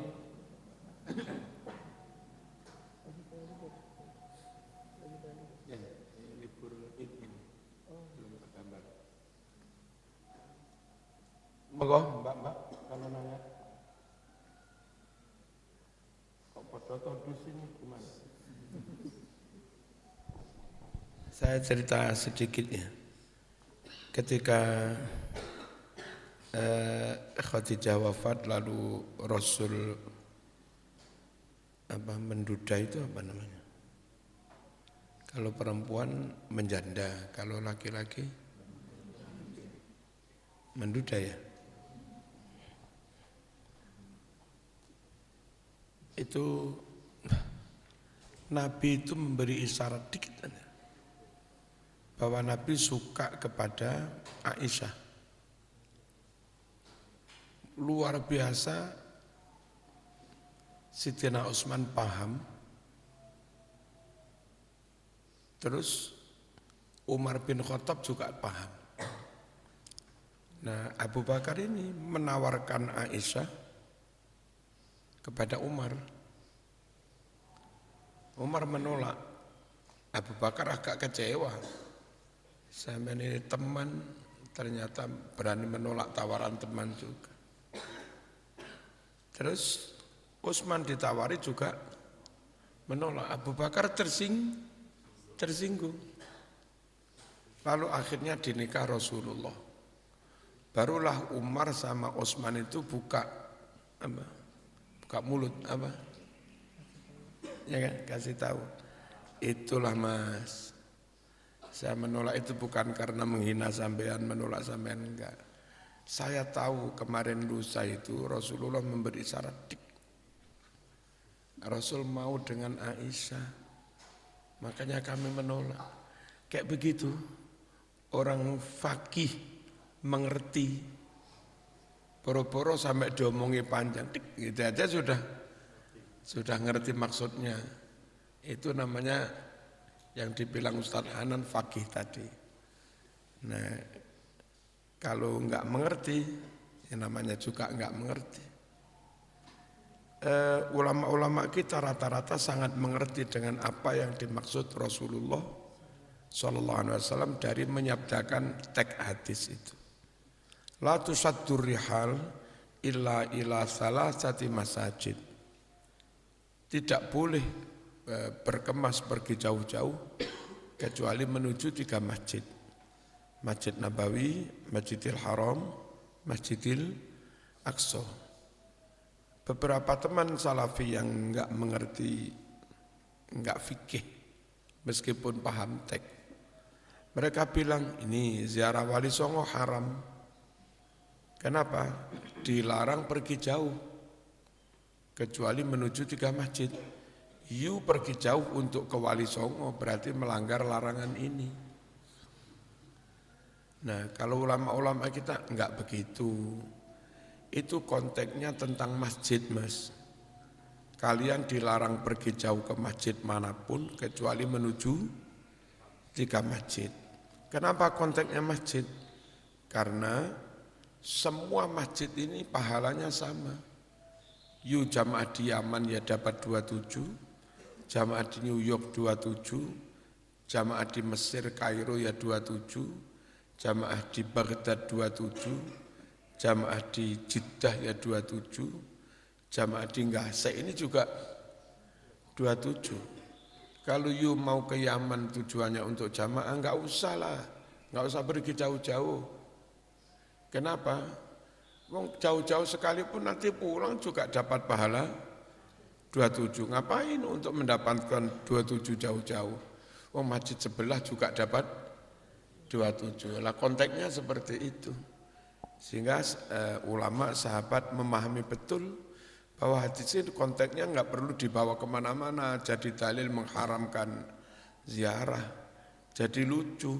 Speaker 1: Ya, libur ini belum tergambar. Monggo, Mbak, kalau nanya. Kok pada todus ini gimana? Saya cerita sedikit ya. Ketika Khadijah wafat lalu Rasul menduda itu apa namanya? Kalau perempuan menjanda, kalau laki-laki menduda ya. Itu Nabi itu memberi isyarat dikit aja, bahwa Nabi suka kepada Aisyah. Luar biasa Sidina Utsman paham. Terus Umar bin Khattab juga paham. Nah, Abu Bakar ini menawarkan Aisyah kepada Umar. Umar menolak. Abu Bakar agak kecewa. Saya ini teman, ternyata berani menolak tawaran teman juga. Terus Utsman ditawari juga menolak. Abu Bakar tersinggung. Lalu akhirnya dinikah Rasulullah. Barulah Umar sama Utsman itu buka mulut ya kan, kasih tahu. Itulah Mas, saya menolak itu bukan karena menghina sampean, menolak sampean enggak. Saya tahu kemarin lusa itu Rasulullah memberi syarat dik. Rasul mau dengan Aisyah, makanya kami menolak. Kayak begitu, orang fakih mengerti. Boro-boro sampai diomongi panjang, dik, gitu aja sudah ngerti maksudnya. Itu namanya yang dibilang Ustadz Hanan fakih tadi. Nah, kalau enggak mengerti, ya namanya juga enggak mengerti. Ulama-ulama kita rata-rata sangat mengerti dengan apa yang dimaksud Rasulullah SAW dari menyabdakan teks hadis itu. La tusaddur rihal illa ila salasati masajid. Tidak boleh berkemas pergi jauh-jauh kecuali menuju 3 masjid. Masjid Nabawi, Masjidil Haram, Masjidil Aqsa. Beberapa teman salafi yang enggak mengerti, enggak fikih, meskipun paham teks, mereka bilang ini ziarah Wali Songo haram. Kenapa? Dilarang pergi jauh, kecuali menuju 3 masjid. You pergi jauh untuk ke Wali Songo berarti melanggar larangan ini. Nah, kalau ulama-ulama kita enggak begitu. Itu konteksnya tentang masjid, Mas. Kalian dilarang pergi jauh ke masjid manapun kecuali menuju 3 masjid. Kenapa konteksnya masjid? Karena semua masjid ini pahalanya sama. You jamaah di Yaman ya dapat 27, jamaah di New York 27, jamaah di Mesir Kairo ya 27, jamaah di Baghdad 27, jamaah di Jeddah ya 27, jamaah di Ngase ini juga 27. Kalau you mau ke Yaman tujuannya untuk jamaah, enggak usah lah, enggak usah pergi jauh-jauh. Kenapa? Wong jauh-jauh sekalipun nanti pulang juga dapat pahala 27. Ngapain untuk mendapatkan 27 jauh-jauh? Oh masjid sebelah juga dapat 27. Lah konteksnya seperti itu. Sehingga ulama sahabat memahami betul bahwa hadis ini konteksnya nggak perlu dibawa kemana-mana jadi dalil mengharamkan ziarah. Jadi lucu.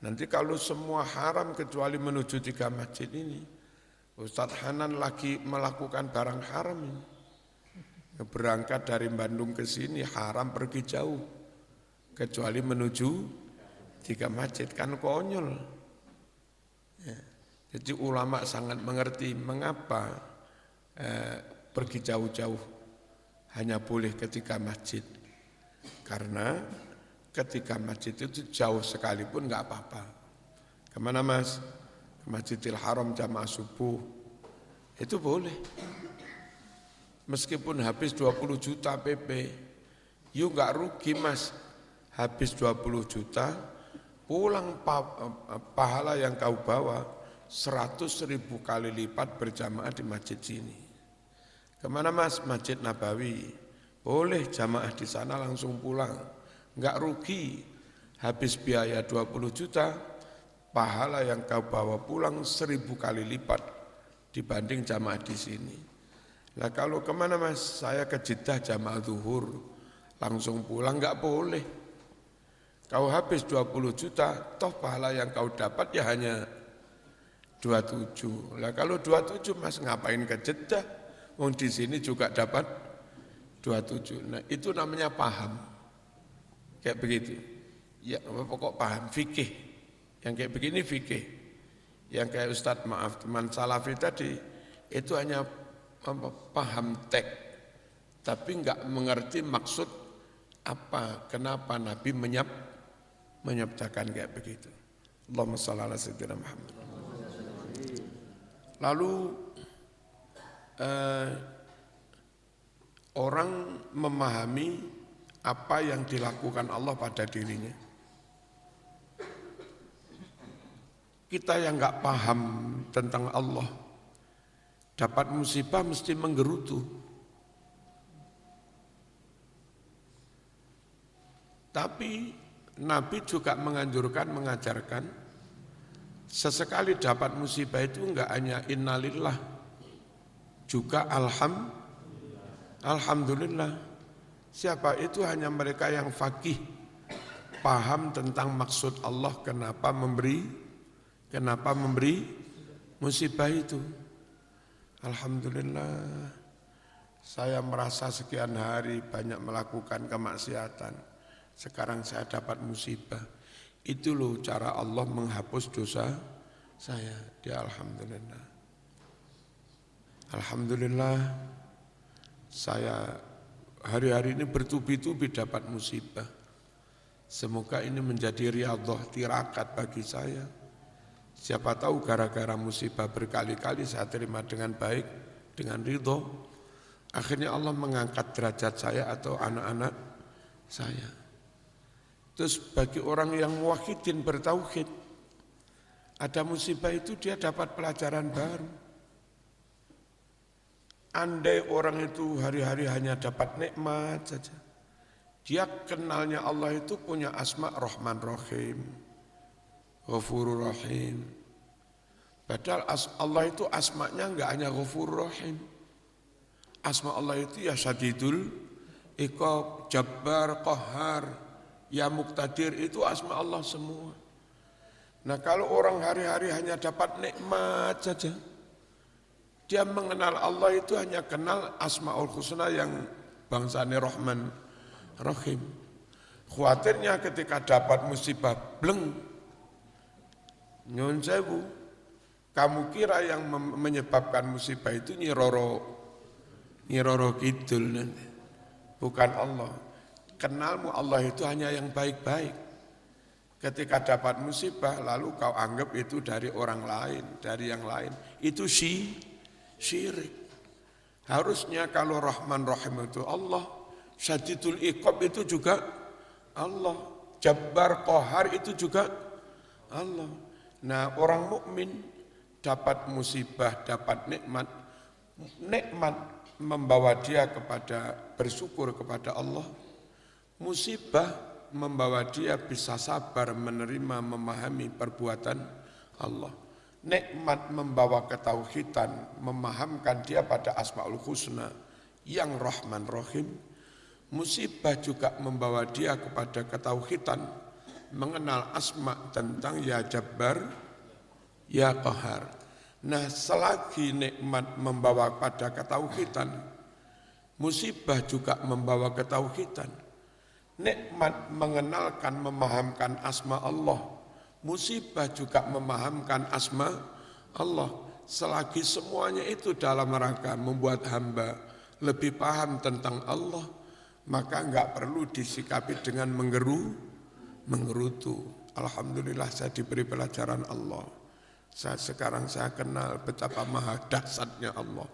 Speaker 1: Nanti kalau semua haram kecuali menuju 3 masjid ini, Ustadz Hanan lagi melakukan barang haram ini. Berangkat dari Bandung ke sini haram pergi jauh. Kecuali menuju 3 masjid, kan konyol. Ya. Jadi ulama sangat mengerti mengapa pergi jauh-jauh hanya boleh ke 3 masjid. Karena ketika masjid itu jauh sekalipun nggak apa-apa. Kemana mas? Ke Masjidil Haram jamaah subuh. Itu boleh. Meskipun habis 20 juta PP, you nggak rugi mas. Habis 20 juta, pulang pahala yang kau bawa 100.000 kali lipat berjamaah di masjid sini. Kemana mas? Masjid Nabawi. Boleh jamaah di sana langsung pulang. Enggak rugi. Habis biaya 20 juta, pahala yang kau bawa pulang 1.000 kali lipat dibanding jamaah di sini. Nah kalau kemana mas? Saya ke Jeddah jamaah zuhur. Langsung pulang enggak boleh. Kau habis 20 juta, toh pahala yang kau dapat ya hanya 27. Lah kalau 27 mas ngapain ke Jeddah? Wong di sini juga dapat 27. Nah itu namanya paham. Kayak begitu. Ya pokok paham, fikih. Yang kayak begini fikih. Yang kayak Ustadz maaf teman Salafi tadi, itu hanya paham teks. Tapi enggak mengerti maksud apa, kenapa Nabi menyabdakan kayak begitu. Allahumma shalli ala sayyidina Muhammad. Lalu orang memahami apa yang dilakukan Allah pada dirinya. Kita yang nggak paham tentang Allah, dapat musibah mesti menggerutu. Tapi Nabi juga menganjurkan, mengajarkan, sesekali dapat musibah itu enggak hanya innalillah, juga alhamdulillah. Siapa itu? Hanya mereka yang faqih, paham tentang maksud Allah kenapa memberi musibah itu. Alhamdulillah, saya merasa sekian hari banyak melakukan kemaksiatan. Sekarang saya dapat musibah. Itu loh cara Allah menghapus dosa saya. Dia alhamdulillah. Alhamdulillah saya hari-hari ini bertubi-tubi dapat musibah. Semoga ini menjadi riyadhah, tirakat bagi saya. Siapa tahu gara-gara musibah berkali-kali saya terima dengan baik, dengan ridho. Akhirnya Allah mengangkat derajat saya atau anak-anak saya. Terus bagi orang yang muwahhidin bertauhid, ada musibah itu dia dapat pelajaran baru. Andai orang itu hari-hari hanya dapat nikmat saja, dia kenalnya Allah itu punya asma Rahman Rahim, Ghafurur Rahim. Padahal Allah itu asmanya enggak hanya Ghafurur Rahim. Asma Allah itu ya Syadidul Iqab, Jabbar, Qahhar, ya Muqtadir, itu asma Allah semua. Nah kalau orang hari-hari hanya dapat nikmat saja, dia mengenal Allah itu hanya kenal Asmaul Husna yang bangsane Rahman Rahim. Khawatirnya ketika dapat musibah bleng, nyun sewu, kamu kira yang menyebabkan musibah itu Nyiroro Kidul nanti, bukan Allah. Kenalmu Allah itu hanya yang baik-baik. Ketika dapat musibah lalu kau anggap itu dari orang lain, dari yang lain. Itu syirik. Harusnya kalau Rahman Rahim itu Allah, Syadidul Iqab itu juga Allah, Jabbar Qahar itu juga Allah. Nah orang mukmin dapat musibah, dapat nikmat membawa dia kepada bersyukur kepada Allah. Musibah membawa dia bisa sabar menerima memahami perbuatan Allah. Nikmat membawa ketauhidan, memahamkan dia pada Asmaul Husna yang Rahman Rahim. Musibah juga membawa dia kepada ketauhidan, mengenal asma tentang Ya Jabbar, Ya Qahar. Nah, selagi nikmat membawa pada ketauhidan, musibah juga membawa ketauhidan. Nikmat mengenalkan, memahamkan asma Allah, musibah juga memahamkan asma Allah. Selagi semuanya itu dalam rangka membuat hamba lebih paham tentang Allah, maka enggak perlu disikapi dengan menggerutu. Alhamdulillah saya diberi pelajaran Allah. Sekarang saya kenal betapa maha dahsyatnya Allah,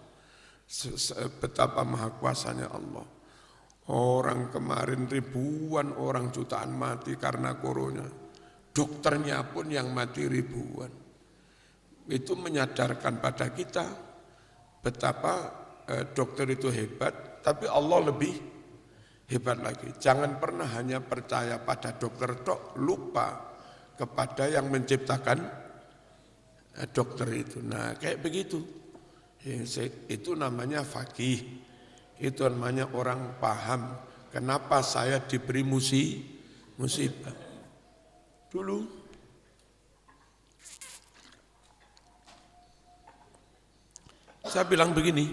Speaker 1: betapa maha kuasanya Allah. Orang kemarin ribuan orang, jutaan mati karena corona. Dokternya pun yang mati ribuan. Itu menyadarkan pada kita betapa dokter itu hebat, tapi Allah lebih hebat lagi. Jangan pernah hanya percaya pada dokter tok, lupa kepada yang menciptakan dokter itu. Nah, kayak begitu. Itu namanya faqih. Itu namanya orang paham. Kenapa saya diberi musibah? Dulu saya bilang begini,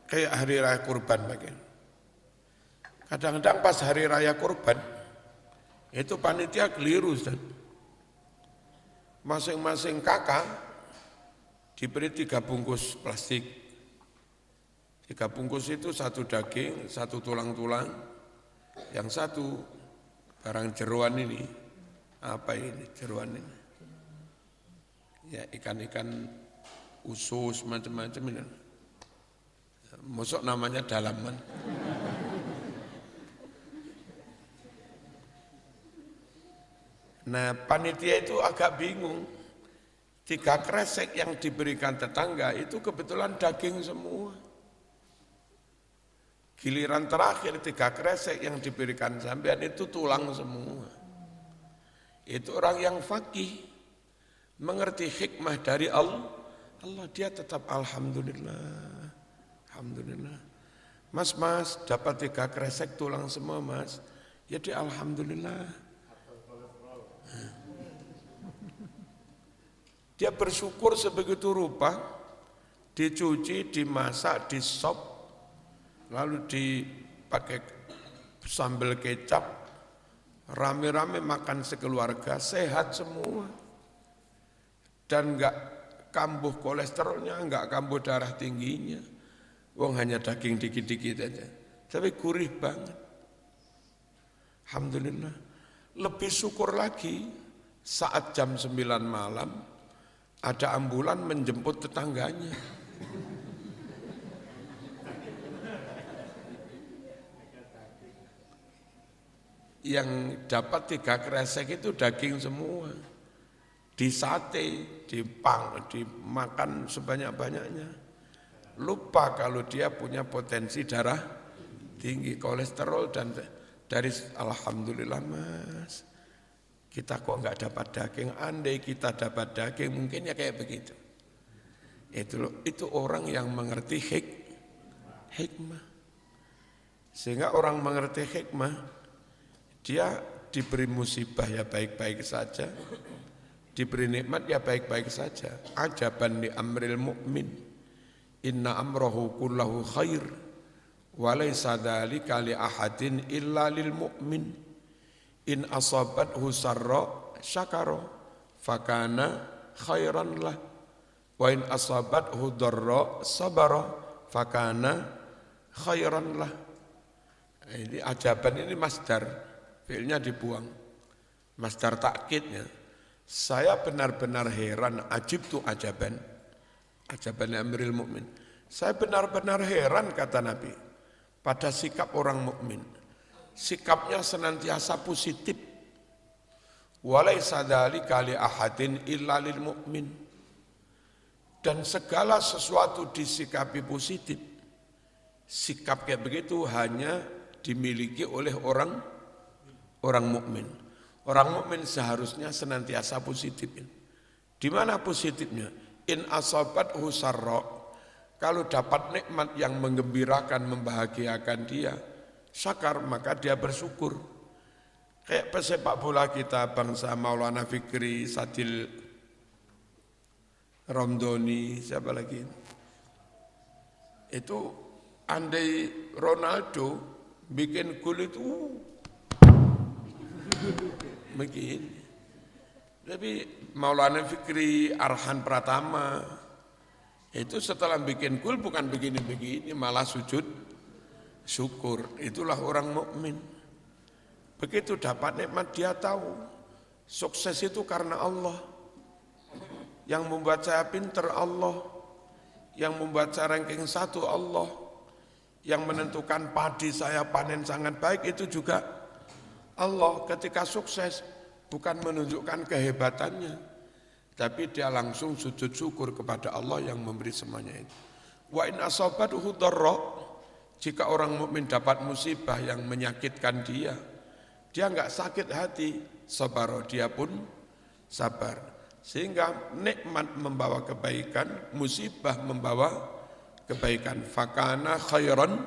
Speaker 1: kayak hari raya kurban bagian. Kadang-kadang pas hari raya kurban, itu panitia keliru, Ustaz. Masing-masing kakak diberi 3 bungkus plastik. 3 bungkus itu 1 daging, 1 tulang-tulang, yang 1 barang jeroan ini. Apa ini jeroan ini? Ya ikan-ikan usus macam-macam ini. Mosok namanya dalaman. Nah, panitia itu agak bingung. 3 kresek yang diberikan tetangga itu kebetulan daging semua. Giliran terakhir 3 kresek yang diberikan sampean itu tulang semua. Itu orang yang faqih, mengerti hikmah dari Allah. Allah dia tetap alhamdulillah. Alhamdulillah. Mas dapat 3 kresek tulang semua mas. Ya dia alhamdulillah. Dia bersyukur sebegitu rupa, dicuci, dimasak, disop, lalu dipakai sambal kecap, rame-rame makan sekeluarga, sehat semua. Dan enggak kambuh kolesterolnya, enggak kambuh darah tingginya. Wong hanya daging dikit-dikit aja, tapi gurih banget. Alhamdulillah. Lebih syukur lagi saat jam 9 malam ada ambulan menjemput tetangganya. Yang dapat 3 kresek itu daging semua. Disate, dimakan sebanyak-banyaknya. Lupa kalau dia punya potensi darah tinggi, kolesterol dan dari alhamdulillah mas. Kita kok enggak dapat daging, andai kita dapat daging mungkin ya kayak begitu. Itu orang yang mengerti hikmah. Sehingga orang mengerti hikmah, dia diberi musibah ya baik-baik saja, diberi nikmat ya baik-baik saja. Ajaban li amril mu'min, inna amrahu kullahu khair, wa laysa dzalika li ahadin illa lil mu'min. In asabathu sarra syakara fakana khairan lah, wa in asabathu dharra sabara fakana khairan lah. Ini ajaban ini masdar, fi'ilnya dibuang. Masdar takkidnya. Saya benar-benar heran, ajibtu ajaban. Ajaban amril mukmin. Saya benar-benar heran kata Nabi pada sikap orang mukmin. Sikapnya senantiasa positif. Walaisa dzalika li ahadin illa lil mu'min. Dan segala sesuatu disikapi positif. Sikap kayak begitu hanya dimiliki oleh orang mukmin. Orang mukmin seharusnya senantiasa positif. Di mana positifnya? In asabathu sarra, kalau dapat nikmat yang menggembirakan, membahagiakan dia, syakar, maka dia bersyukur. Kayak pesepak bola kita, bangsa Maulana Fikri, Sadil Romdoni, siapa lagi? Itu andai Ronaldo bikin gol itu begini. Tapi Maulana Fikri, Arhan Pratama, itu setelah bikin gol bukan begini-begini, malah sujud syukur. Itulah orang mukmin. Begitu dapat nikmat dia tahu sukses itu karena Allah. Yang membuat saya pinter Allah, yang membuat saya ranking 1 Allah, yang menentukan padi saya panen sangat baik itu juga Allah. Ketika sukses bukan menunjukkan kehebatannya, tapi dia langsung sujud syukur kepada Allah yang memberi semuanya itu. Wa in asabathu dharra, jika orang mukmin dapat musibah yang menyakitkan dia enggak sakit hati, sabar, dia pun sabar. Sehingga nikmat membawa kebaikan, musibah membawa kebaikan. Fakana khairan.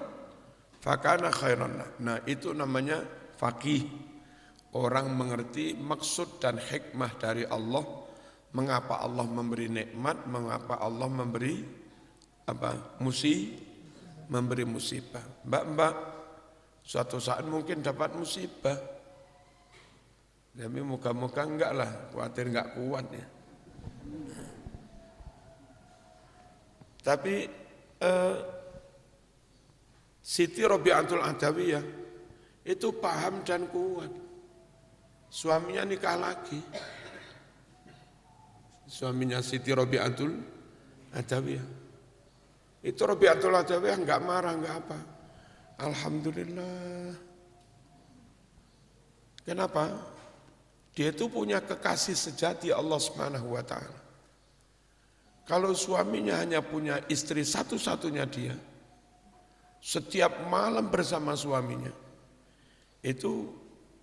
Speaker 1: Nah itu namanya faqih. Orang mengerti maksud dan hikmah dari Allah. Mengapa Allah memberi nikmat, mengapa Allah memberi memberi musibah. Mbak, suatu saat mungkin dapat musibah. Tapi moga-moga enggak lah, khawatir enggak kuat ya. Tapi Siti Rabi'atul Adawiyah itu paham dan kuat. Suaminya nikah lagi. Suaminya Siti Rabi'atul Adawiyah. Itu Rabi'atul Adawiyah enggak marah, enggak apa. Alhamdulillah. Kenapa? Dia itu punya kekasih sejati Allah Subhanahu wa taala. Kalau suaminya hanya punya istri satu-satunya dia, setiap malam bersama suaminya, itu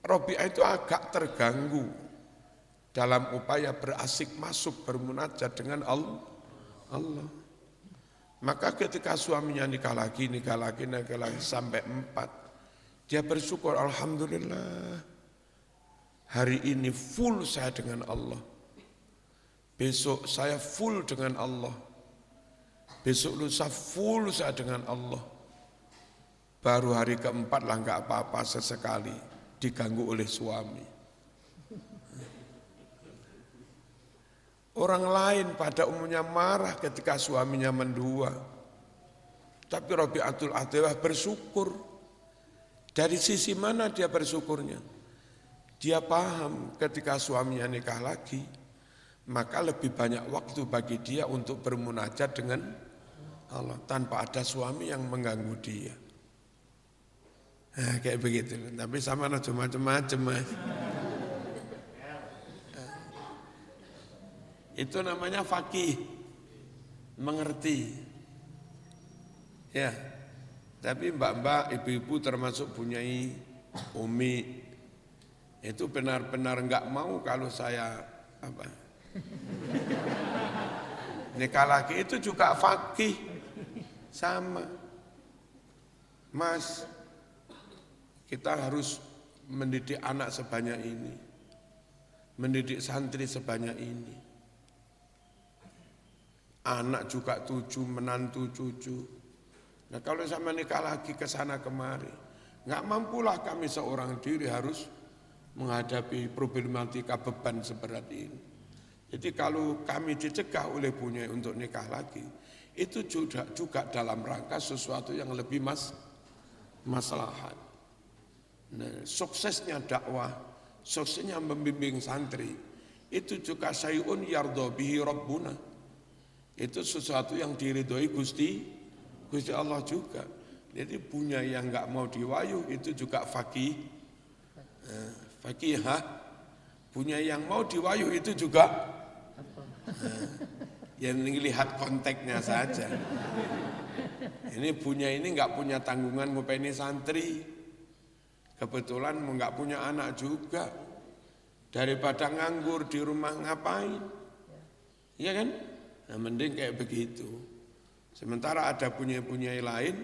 Speaker 1: Rabi'ah itu agak terganggu dalam upaya berasik masuk bermunajat dengan Allah. Maka ketika suaminya nikah lagi sampai 4, dia bersyukur, alhamdulillah. Hari ini full saya dengan Allah. Besok saya full dengan Allah. Besok lusa full saya dengan Allah. Baru hari keempat lah enggak apa-apa sesekali diganggu oleh suami. Orang lain pada umumnya marah ketika suaminya mendua. Tapi Rabi'atul Adawiyah bersyukur. Dari sisi mana dia bersyukurnya? Dia paham ketika suaminya nikah lagi, maka lebih banyak waktu bagi dia untuk bermunajat dengan Allah tanpa ada suami yang mengganggu dia. Nah, kayak begitu. Tapi sama macam-macam. Itu namanya faqih, mengerti. Ya. Tapi mbak-mbak, ibu-ibu termasuk punyai umi, itu benar-benar enggak mau kalau saya nikah lagi, itu juga faqih sama. Mas, kita harus mendidik anak sebanyak ini, mendidik santri sebanyak ini. Anak juga 7, menantu cucu. Nah kalau sama nikah lagi ke sana kemari, enggak mampulah kami seorang diri harus menghadapi problematika beban seberat ini. Jadi kalau kami dicegah oleh bunyai untuk nikah lagi, itu juga dalam rangka sesuatu yang lebih maslahat. Nah, suksesnya dakwah, suksesnya membimbing santri, itu juga syai'un yardha bihi rabbuna. Itu sesuatu yang diridhoi Gusti Allah juga. Jadi bunyai yang enggak mau diwayuh itu juga faqih. Faqihah, punya yang mau diwayuh itu juga Ya ini lihat konteksnya saja. Ini nggak punya tanggungan ngopeni santri. Kebetulan nggak punya anak juga. Daripada nganggur di rumah ngapain? Iya kan? Nah mending kayak begitu. Sementara ada punya lain,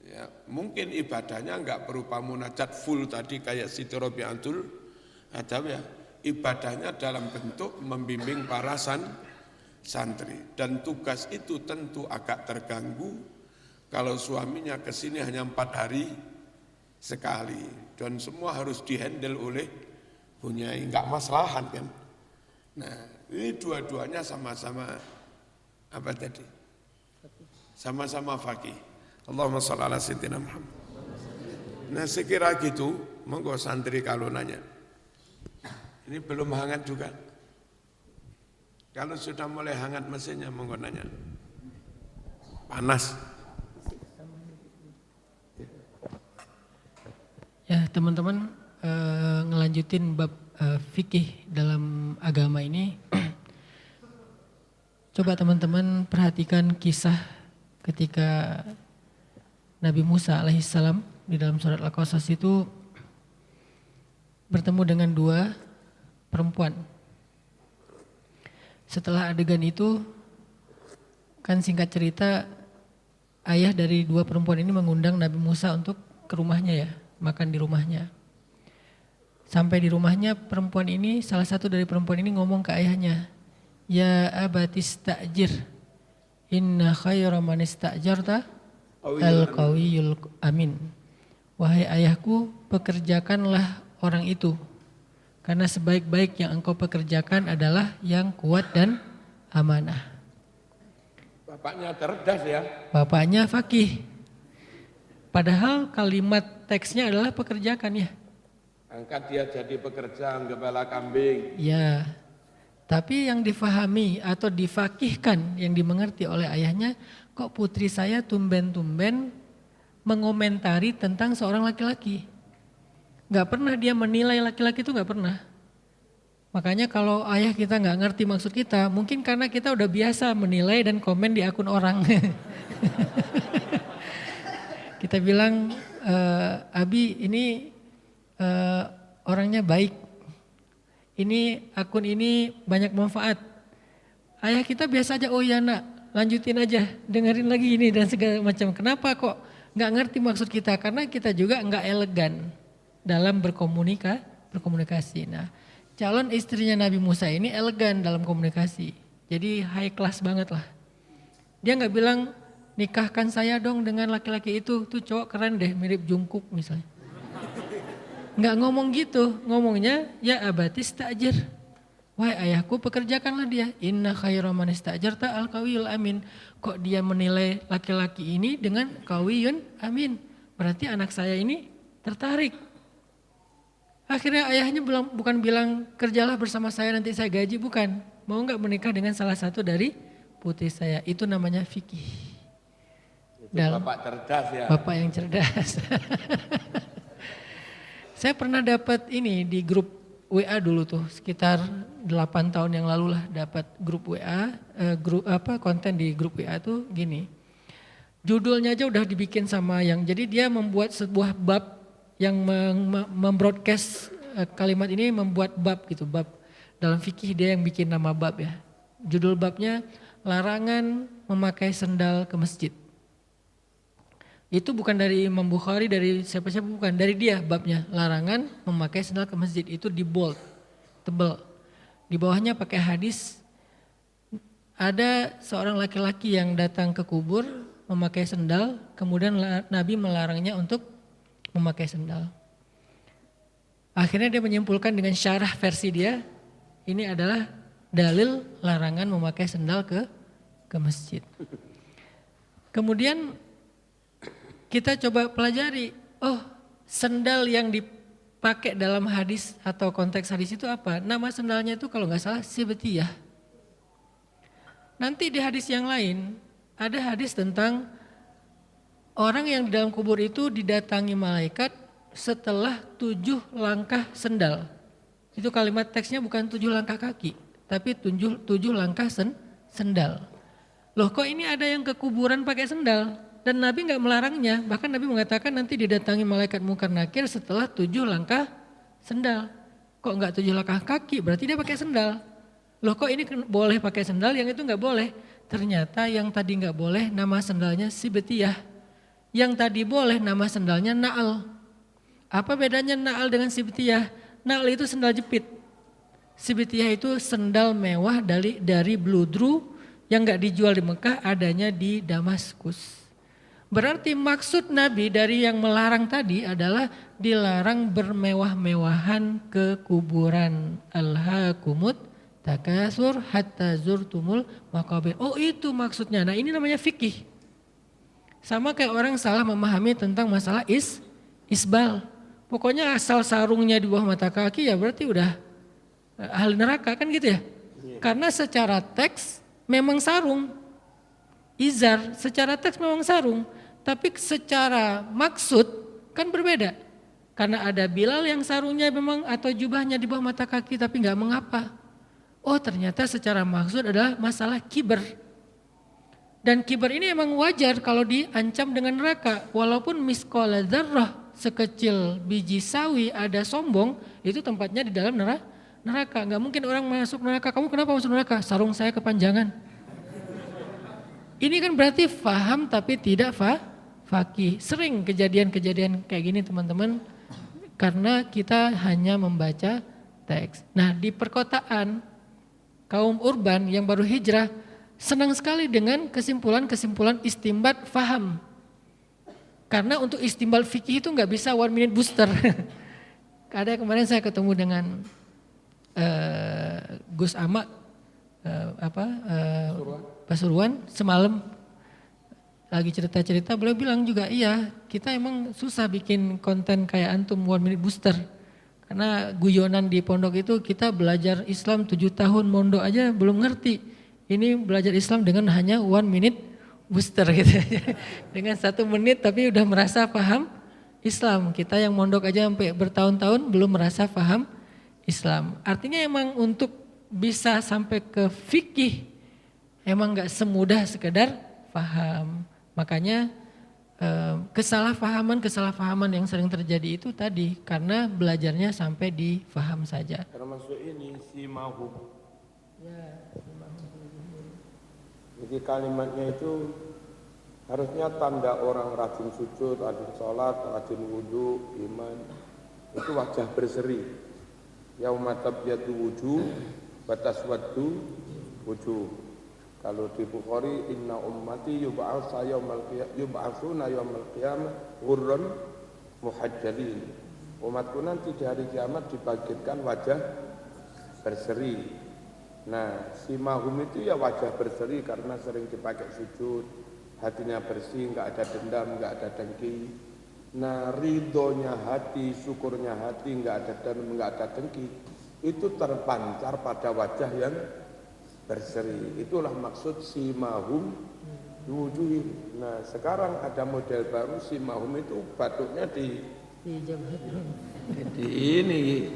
Speaker 1: ya, mungkin ibadahnya nggak berupa munajat full tadi kayak Siti Robiatul, ada ya ibadahnya dalam bentuk membimbing para santri. Dan tugas itu tentu agak terganggu kalau suaminya kesini hanya 4 hari sekali dan semua harus dihandle oleh punyai, nggak maslahan kan. Nah ini dua-duanya sama-sama apa tadi? Sama-sama faqih. Allahumma shalli ala sayyidina Muhammad. Nah sekira gitu, monggo santri kalau nanya. Ini belum hangat juga. Kalau sudah mulai hangat mesinnya monggo nanya. Panas.
Speaker 2: Ya teman-teman, ngelanjutin bab fikih dalam agama ini. Coba teman-teman perhatikan kisah ketika Nabi Musa alaihissalam di dalam surat Al-Qasas itu bertemu dengan 2 perempuan. Setelah adegan itu, kan singkat cerita, ayah dari 2 perempuan ini mengundang Nabi Musa untuk ke rumahnya ya, makan di rumahnya. Sampai di rumahnya perempuan ini, salah satu dari perempuan ini ngomong ke ayahnya, "Ya abatis ta'jir, inna khaira man ista'jarta al-qawiyul amin." Wahai ayahku, pekerjakanlah orang itu, karena sebaik-baik yang engkau pekerjakan adalah yang kuat dan amanah.
Speaker 1: Bapaknya cerdas ya.
Speaker 2: Bapaknya faqih. Padahal kalimat teksnya adalah pekerjakan ya.
Speaker 1: Angkat dia jadi pekerja gembala kambing.
Speaker 2: Ya, tapi yang difahami atau difakihkan yang dimengerti oleh ayahnya, kok putri saya tumben-tumben mengomentari tentang seorang laki-laki. Gak pernah dia menilai laki-laki itu, gak pernah. Makanya kalau ayah kita gak ngerti maksud kita, mungkin karena kita udah biasa menilai dan komen di akun orang. Kita bilang, Abi ini orangnya baik, ini akun ini banyak manfaat. Ayah kita biasa aja, oh ya nak, lanjutin aja, dengerin lagi ini dan segala macam. Kenapa kok nggak ngerti maksud kita? Karena kita juga nggak elegan dalam berkomunikasi. Nah, calon istrinya Nabi Musa ini elegan dalam komunikasi, jadi high class banget lah. Dia nggak bilang nikahkan saya dong dengan laki-laki itu, tuh cowok keren deh, mirip Jungkook misalnya. Nggak ngomong gitu, ngomongnya ya abatis ta'jir. Wahai ayahku, pekerjakanlah dia. Inna khaira man ista'jarta al-qawiyul amin. Kok dia menilai laki-laki ini dengan qawiyun amin? Berarti anak saya ini tertarik. Akhirnya ayahnya bukan bilang kerjalah bersama saya nanti saya gaji, bukan. Mau nggak menikah dengan salah satu dari putri saya. Itu namanya fikih.
Speaker 1: Bapak cerdas ya.
Speaker 2: Bapak yang cerdas. Saya pernah dapat ini di grup WA dulu tuh, sekitar 8 tahun yang lalu lah dapat grup WA, konten di grup WA tuh gini. Judulnya aja udah dibikin sama jadi dia membuat sebuah bab yang membroadcast kalimat ini, membuat bab gitu, bab dalam fikih dia yang bikin nama bab ya. Judul babnya larangan memakai sendal ke masjid. Itu bukan dari Imam Bukhari, dari siapa-siapa, bukan, dari dia babnya. Larangan memakai sendal ke masjid, itu di bold, tebal. Di bawahnya pakai hadis, ada seorang laki-laki yang datang ke kubur memakai sendal, kemudian Nabi melarangnya untuk memakai sendal. Akhirnya dia menyimpulkan dengan syarah versi dia, ini adalah dalil larangan memakai sendal ke masjid. Kemudian kita coba pelajari, oh sendal yang dipakai dalam hadis atau konteks hadis itu apa? Nama sendalnya itu kalau nggak salah sibetiyah. Nanti di hadis yang lain ada hadis tentang orang yang di dalam kubur itu didatangi malaikat setelah 7 langkah sendal. Itu kalimat teksnya bukan 7 langkah kaki, tapi 7 langkah sendal. Loh kok ini ada yang ke kuburan pakai sendal? Dan Nabi nggak melarangnya, bahkan Nabi mengatakan nanti didatangi malaikat mungkar nakir setelah 7 langkah sendal. Kok nggak 7 langkah kaki, berarti dia pakai sendal. Loh kok ini boleh pakai sendal, yang itu nggak boleh? Ternyata yang tadi nggak boleh nama sendalnya sibetiyah. Yang tadi boleh nama sendalnya na'al. Apa bedanya na'al dengan sibetiyah? Na'al itu sendal jepit. Sibetiyah itu sendal mewah dari bludru yang nggak dijual di Mekah, adanya di Damaskus. Berarti maksud Nabi dari yang melarang tadi adalah dilarang bermewah-mewahan ke kuburan. Alhaakumut takasur hatta zurtumul maqabir. Oh itu maksudnya. Nah ini namanya fikih. Sama kayak orang salah memahami tentang masalah isbal. Pokoknya asal sarungnya di bawah mata kaki ya berarti udah ahli neraka kan gitu ya. Karena secara teks memang sarung. Izar secara teks memang sarung. Tapi secara maksud kan berbeda. Karena ada Bilal yang sarungnya memang atau jubahnya di bawah mata kaki tapi nggak mengapa. Oh ternyata secara maksud adalah masalah kiber. Dan kiber ini emang wajar kalau diancam dengan neraka. Walaupun miskola dzarrah sekecil biji sawi ada sombong, itu tempatnya di dalam neraka. Nggak mungkin orang masuk neraka. Kamu kenapa masuk neraka? Sarung saya kepanjangan. Ini kan berarti faham tapi tidak fakih. Sering kejadian-kejadian kayak gini teman-teman. Karena kita hanya membaca teks. Nah di perkotaan kaum urban yang baru hijrah senang sekali dengan kesimpulan-kesimpulan istimbat faham. Karena untuk istimbat fikih itu nggak bisa 1 minute booster. Ada kemarin saya ketemu dengan Gus Ama Pasuruan semalam lagi cerita-cerita, beliau bilang juga iya kita emang susah bikin konten kayak antum 1 minute booster. Karena guyonan di pondok itu kita belajar Islam 7 tahun mondok aja belum ngerti. Ini belajar Islam dengan hanya 1 minute booster gitu. Dengan 1 menit tapi udah merasa paham Islam. Kita yang mondok aja sampai bertahun-tahun belum merasa paham Islam. Artinya emang untuk bisa sampai ke fikih emang gak semudah sekedar paham. Makanya kesalahpahaman yang sering terjadi itu tadi karena belajarnya sampai di faham saja.
Speaker 1: Termasuk ini si mahum.
Speaker 2: Ya,
Speaker 1: Jadi kalimatnya itu harusnya tanda orang rajin sujud, rajin sholat, rajin wudhu, iman. Itu wajah berseri. Yauma tabyatu wujuh, bataswaddu wujuh. Kalau di Bukhari, inna ummati yub'atsuna yaumal qiyamah ghurran muhajjalin. Umatku nanti di hari kiamat dibangkitkan wajah berseri. Nah, si mahum itu ya wajah berseri karena sering dipakai sujud, hatinya bersih, enggak ada dendam, enggak ada dengki. Nah, ridhonya hati, syukurnya hati, enggak ada dendam, enggak ada dengki. Itu terpancar pada wajah yang berseri. Itulah maksud si mahum wujuhin. Nah, sekarang ada model baru si mahum itu batuknya di ini.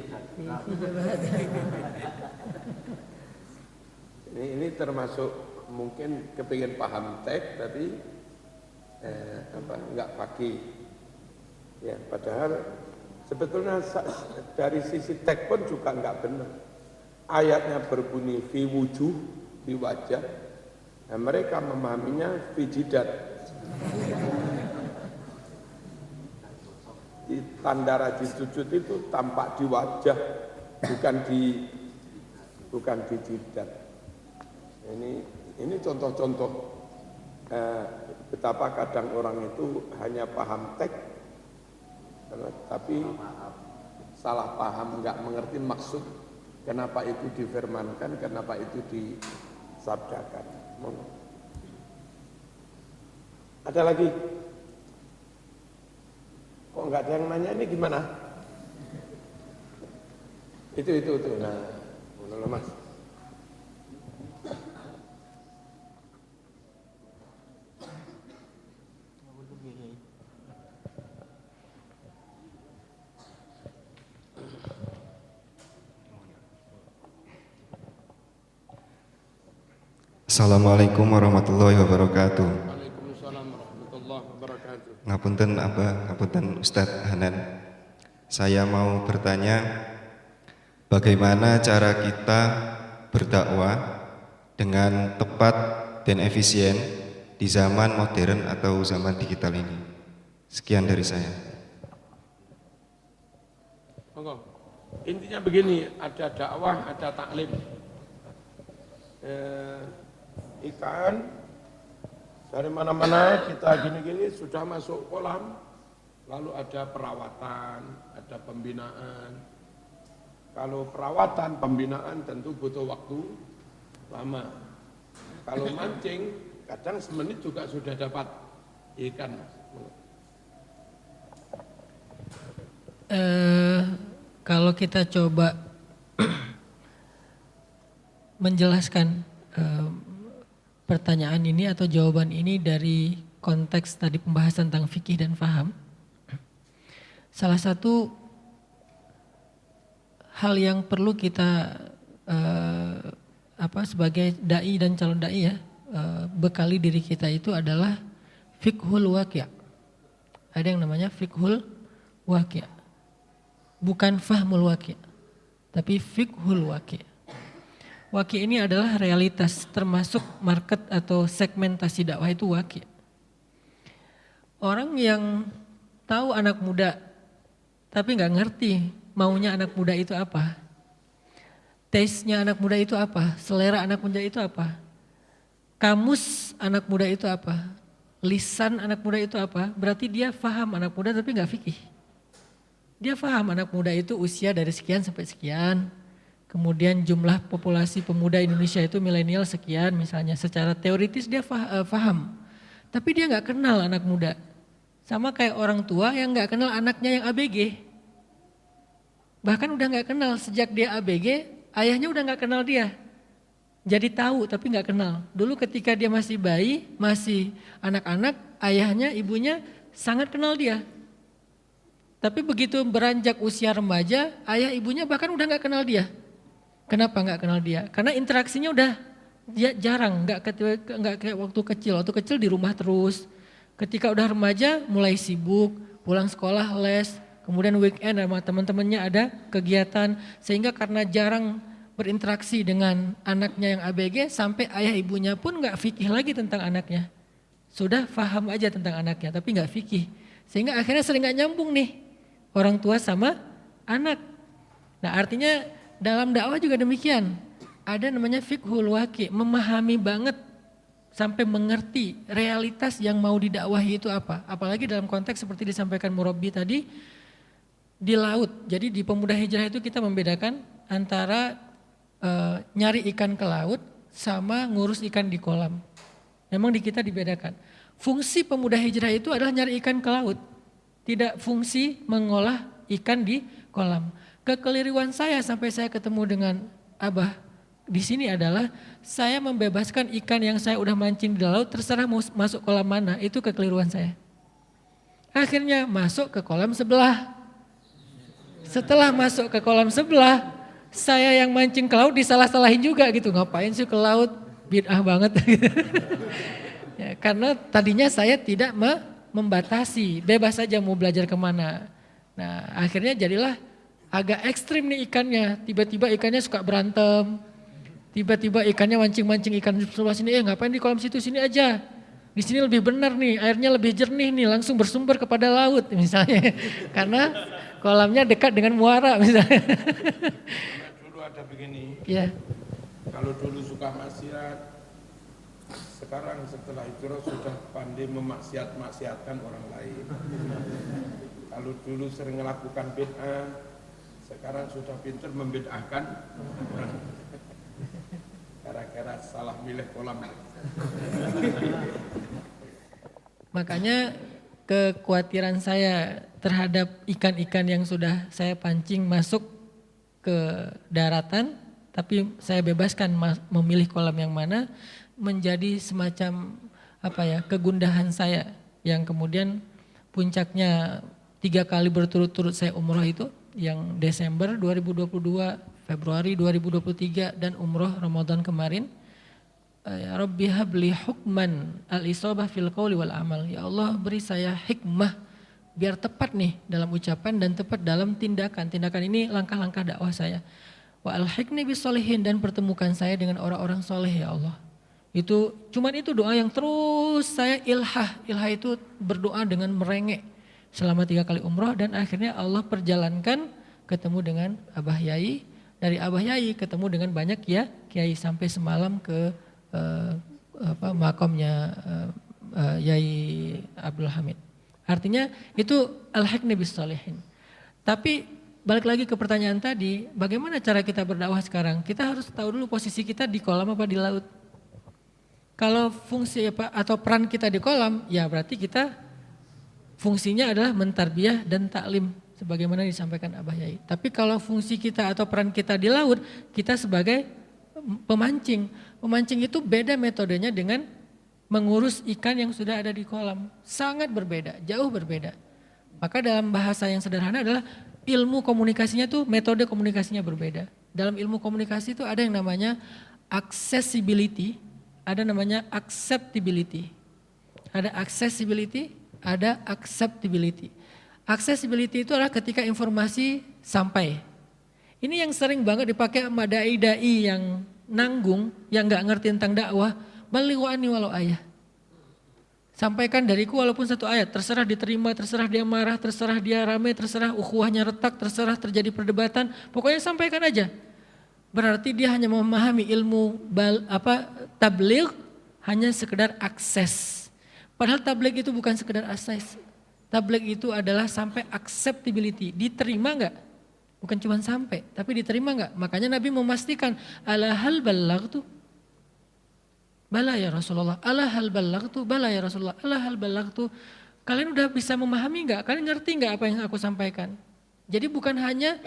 Speaker 1: Ini termasuk mungkin kepingin paham teks tapi enggak pagi. Ya, padahal sebetulnya dari sisi teks pun juga enggak benar. Ayatnya berbunyi fi wujuh, fi wajah. Nah, mereka memahaminya fi jidat. Di tanda rajin sujud itu tampak di wajah, bukan di jidat. Ini contoh-contoh betapa kadang orang itu hanya paham teks, tapi salah paham, enggak mengerti maksud. Kenapa itu difirmankan, kenapa itu disabdakan. Ada lagi? Kok enggak ada yang nanya ini gimana? Itu. Nah, Mas.
Speaker 3: Assalamualaikum warahmatullahi wabarakatuh.
Speaker 1: Waalaikumsalam warahmatullahi wabarakatuh.
Speaker 3: Ngapunten Abah, ngapunten Ustadz Hanan. Saya mau bertanya, bagaimana cara kita berdakwah dengan tepat dan efisien di zaman modern atau zaman digital ini? Sekian dari saya.
Speaker 1: Monggo. Intinya begini, ada dakwah, ada taklim. Ikan dari mana-mana kita gini-gini sudah masuk kolam, lalu ada perawatan, ada pembinaan. Kalau perawatan, pembinaan tentu butuh waktu lama. Kalau mancing, kadang semenit juga sudah dapat ikan.
Speaker 2: Kalau kita coba menjelaskan pertanyaan ini atau jawaban ini dari konteks tadi pembahasan tentang fikih dan faham, salah satu hal yang perlu kita sebagai dai dan calon dai ya, bekali diri kita itu adalah fiqhul waqi'. Ada yang namanya fiqhul waqi'. Bukan fahmul waqi', tapi fiqhul waqi'. Waqi' ini adalah realitas, termasuk market atau segmentasi dakwah itu waqi'. Orang yang tahu anak muda tapi nggak ngerti maunya anak muda itu apa, taste-nya anak muda itu apa, selera anak muda itu apa, kamus anak muda itu apa, lisan anak muda itu apa, berarti dia faham anak muda tapi nggak fikih. Dia faham anak muda itu usia dari sekian sampai sekian, kemudian jumlah populasi pemuda Indonesia itu milenial sekian misalnya, secara teoritis dia faham. Tapi dia nggak kenal anak muda. Sama kayak orang tua yang nggak kenal anaknya yang ABG. Bahkan udah nggak kenal sejak dia ABG, ayahnya udah nggak kenal dia. Jadi tahu tapi nggak kenal. Dulu ketika dia masih bayi, masih anak-anak, ayahnya, ibunya sangat kenal dia. Tapi begitu beranjak usia remaja, ayah ibunya bahkan udah nggak kenal dia. Kenapa nggak kenal dia? Karena interaksinya udah jarang, nggak kayak waktu kecil. Waktu kecil di rumah terus. Ketika udah remaja mulai sibuk, pulang sekolah les, kemudian weekend sama teman-temannya ada kegiatan. Sehingga karena jarang berinteraksi dengan anaknya yang ABG, sampai ayah ibunya pun nggak fikih lagi tentang anaknya. Sudah paham aja tentang anaknya, tapi nggak fikih. Sehingga akhirnya sering nggak nyambung nih, orang tua sama anak. Nah artinya dalam dakwah juga demikian. Ada namanya fiqhul waqi', memahami banget sampai mengerti realitas yang mau didakwahi itu apa. Apalagi dalam konteks seperti disampaikan Murabbi tadi, di laut. Jadi di Pemuda Hijrah itu kita membedakan antara nyari ikan ke laut sama ngurus ikan di kolam. Memang di kita dibedakan. Fungsi Pemuda Hijrah itu adalah nyari ikan ke laut. Tidak fungsi mengolah ikan di kolam. Kekeliruan saya sampai saya ketemu dengan Abah di sini adalah saya membebaskan ikan yang saya udah mancing di laut, terserah mau masuk kolam mana, itu kekeliruan saya. Akhirnya masuk ke kolam sebelah. Setelah masuk ke kolam sebelah, saya yang mancing ke laut disalah-salahin juga gitu, ngapain sih ke laut, bid'ah banget. Ya, karena tadinya saya tidak membatasi, bebas saja mau belajar kemana. Nah akhirnya jadilah agak ekstrim nih ikannya, tiba-tiba ikannya suka berantem, tiba-tiba ikannya mancing-mancing ikan sebelah sini, ngapain di kolam situ, sini aja. Di sini lebih benar nih, airnya lebih jernih nih, langsung bersumber kepada laut misalnya. Karena kolamnya dekat dengan muara misalnya.
Speaker 1: Dulu ada begini,
Speaker 2: Ya.
Speaker 1: kalau dulu suka maksiat, sekarang setelah hijrah sudah pandai memaksiat-maksiatkan orang lain. Kalau dulu sering melakukan bid'ah, sekarang sudah pintar membid'ahkan orang. Gara-gara salah milih kolam.
Speaker 2: Makanya kekhawatiran saya terhadap ikan-ikan yang sudah saya pancing masuk ke daratan, tapi saya bebaskan memilih kolam yang mana, menjadi semacam kegundahan saya, yang kemudian puncaknya 3 kali berturut-turut saya umroh itu, yang Desember 2022, Februari 2023 dan umroh Ramadan kemarin. ya Rabbi habli hukman al-isabah fil qawli wal amal. Ya Allah beri saya hikmah biar tepat nih dalam ucapan dan tepat dalam tindakan. Tindakan ini langkah-langkah dakwah saya. Wa alhiqni bis solihin, dan pertemukan saya dengan orang-orang soleh ya Allah. Cuman itu doa yang terus saya ilhah itu berdoa dengan merengek selama 3 kali umroh, dan akhirnya Allah perjalankan ketemu dengan Abah Yai, dari Abah Yai ketemu dengan banyak ya kiai sampai semalam ke makamnya Yai Abdul Hamid. Artinya itu al-hiqni bis solihin. Tapi balik lagi ke pertanyaan tadi, bagaimana cara kita berdakwah sekarang? Kita harus tahu dulu posisi kita di kolam apa di laut. Kalau fungsi atau peran kita di kolam, ya berarti kita fungsinya adalah mentarbiyah dan taklim sebagaimana disampaikan Abah Yai. Tapi kalau fungsi kita atau peran kita di laut, kita sebagai pemancing. Pemancing itu beda metodenya dengan mengurus ikan yang sudah ada di kolam. Sangat berbeda, jauh berbeda. Maka dalam bahasa yang sederhana adalah ilmu komunikasinya tuh, metode komunikasinya berbeda. Dalam ilmu komunikasi itu ada yang namanya accessibility, ada namanya acceptability. Ada accessibility, ada acceptability. Accessibility itu adalah ketika informasi sampai. Ini yang sering banget dipakai sama dai-dai yang nanggung, yang gak ngerti tentang dakwah. Balighu anni walau ayah. Sampaikan dariku walaupun 1 ayat, terserah diterima, terserah dia marah, terserah dia rame, terserah ukhuwahnya retak, terserah terjadi perdebatan, pokoknya sampaikan aja. Berarti dia hanya memahami ilmu tabligh hanya sekedar akses. Padahal tabligh itu bukan sekedar akses. Tabligh itu adalah sampai acceptability, diterima enggak? Bukan cuma sampai, tapi diterima enggak? Makanya Nabi memastikan, ala hal ballaghtu? Bala ya Rasulullah, ala hal ballaghtu? Bala ya Rasulullah, ala hal ballaghtu? Kalian udah bisa memahami enggak? Kalian ngerti enggak apa yang aku sampaikan? Jadi bukan hanya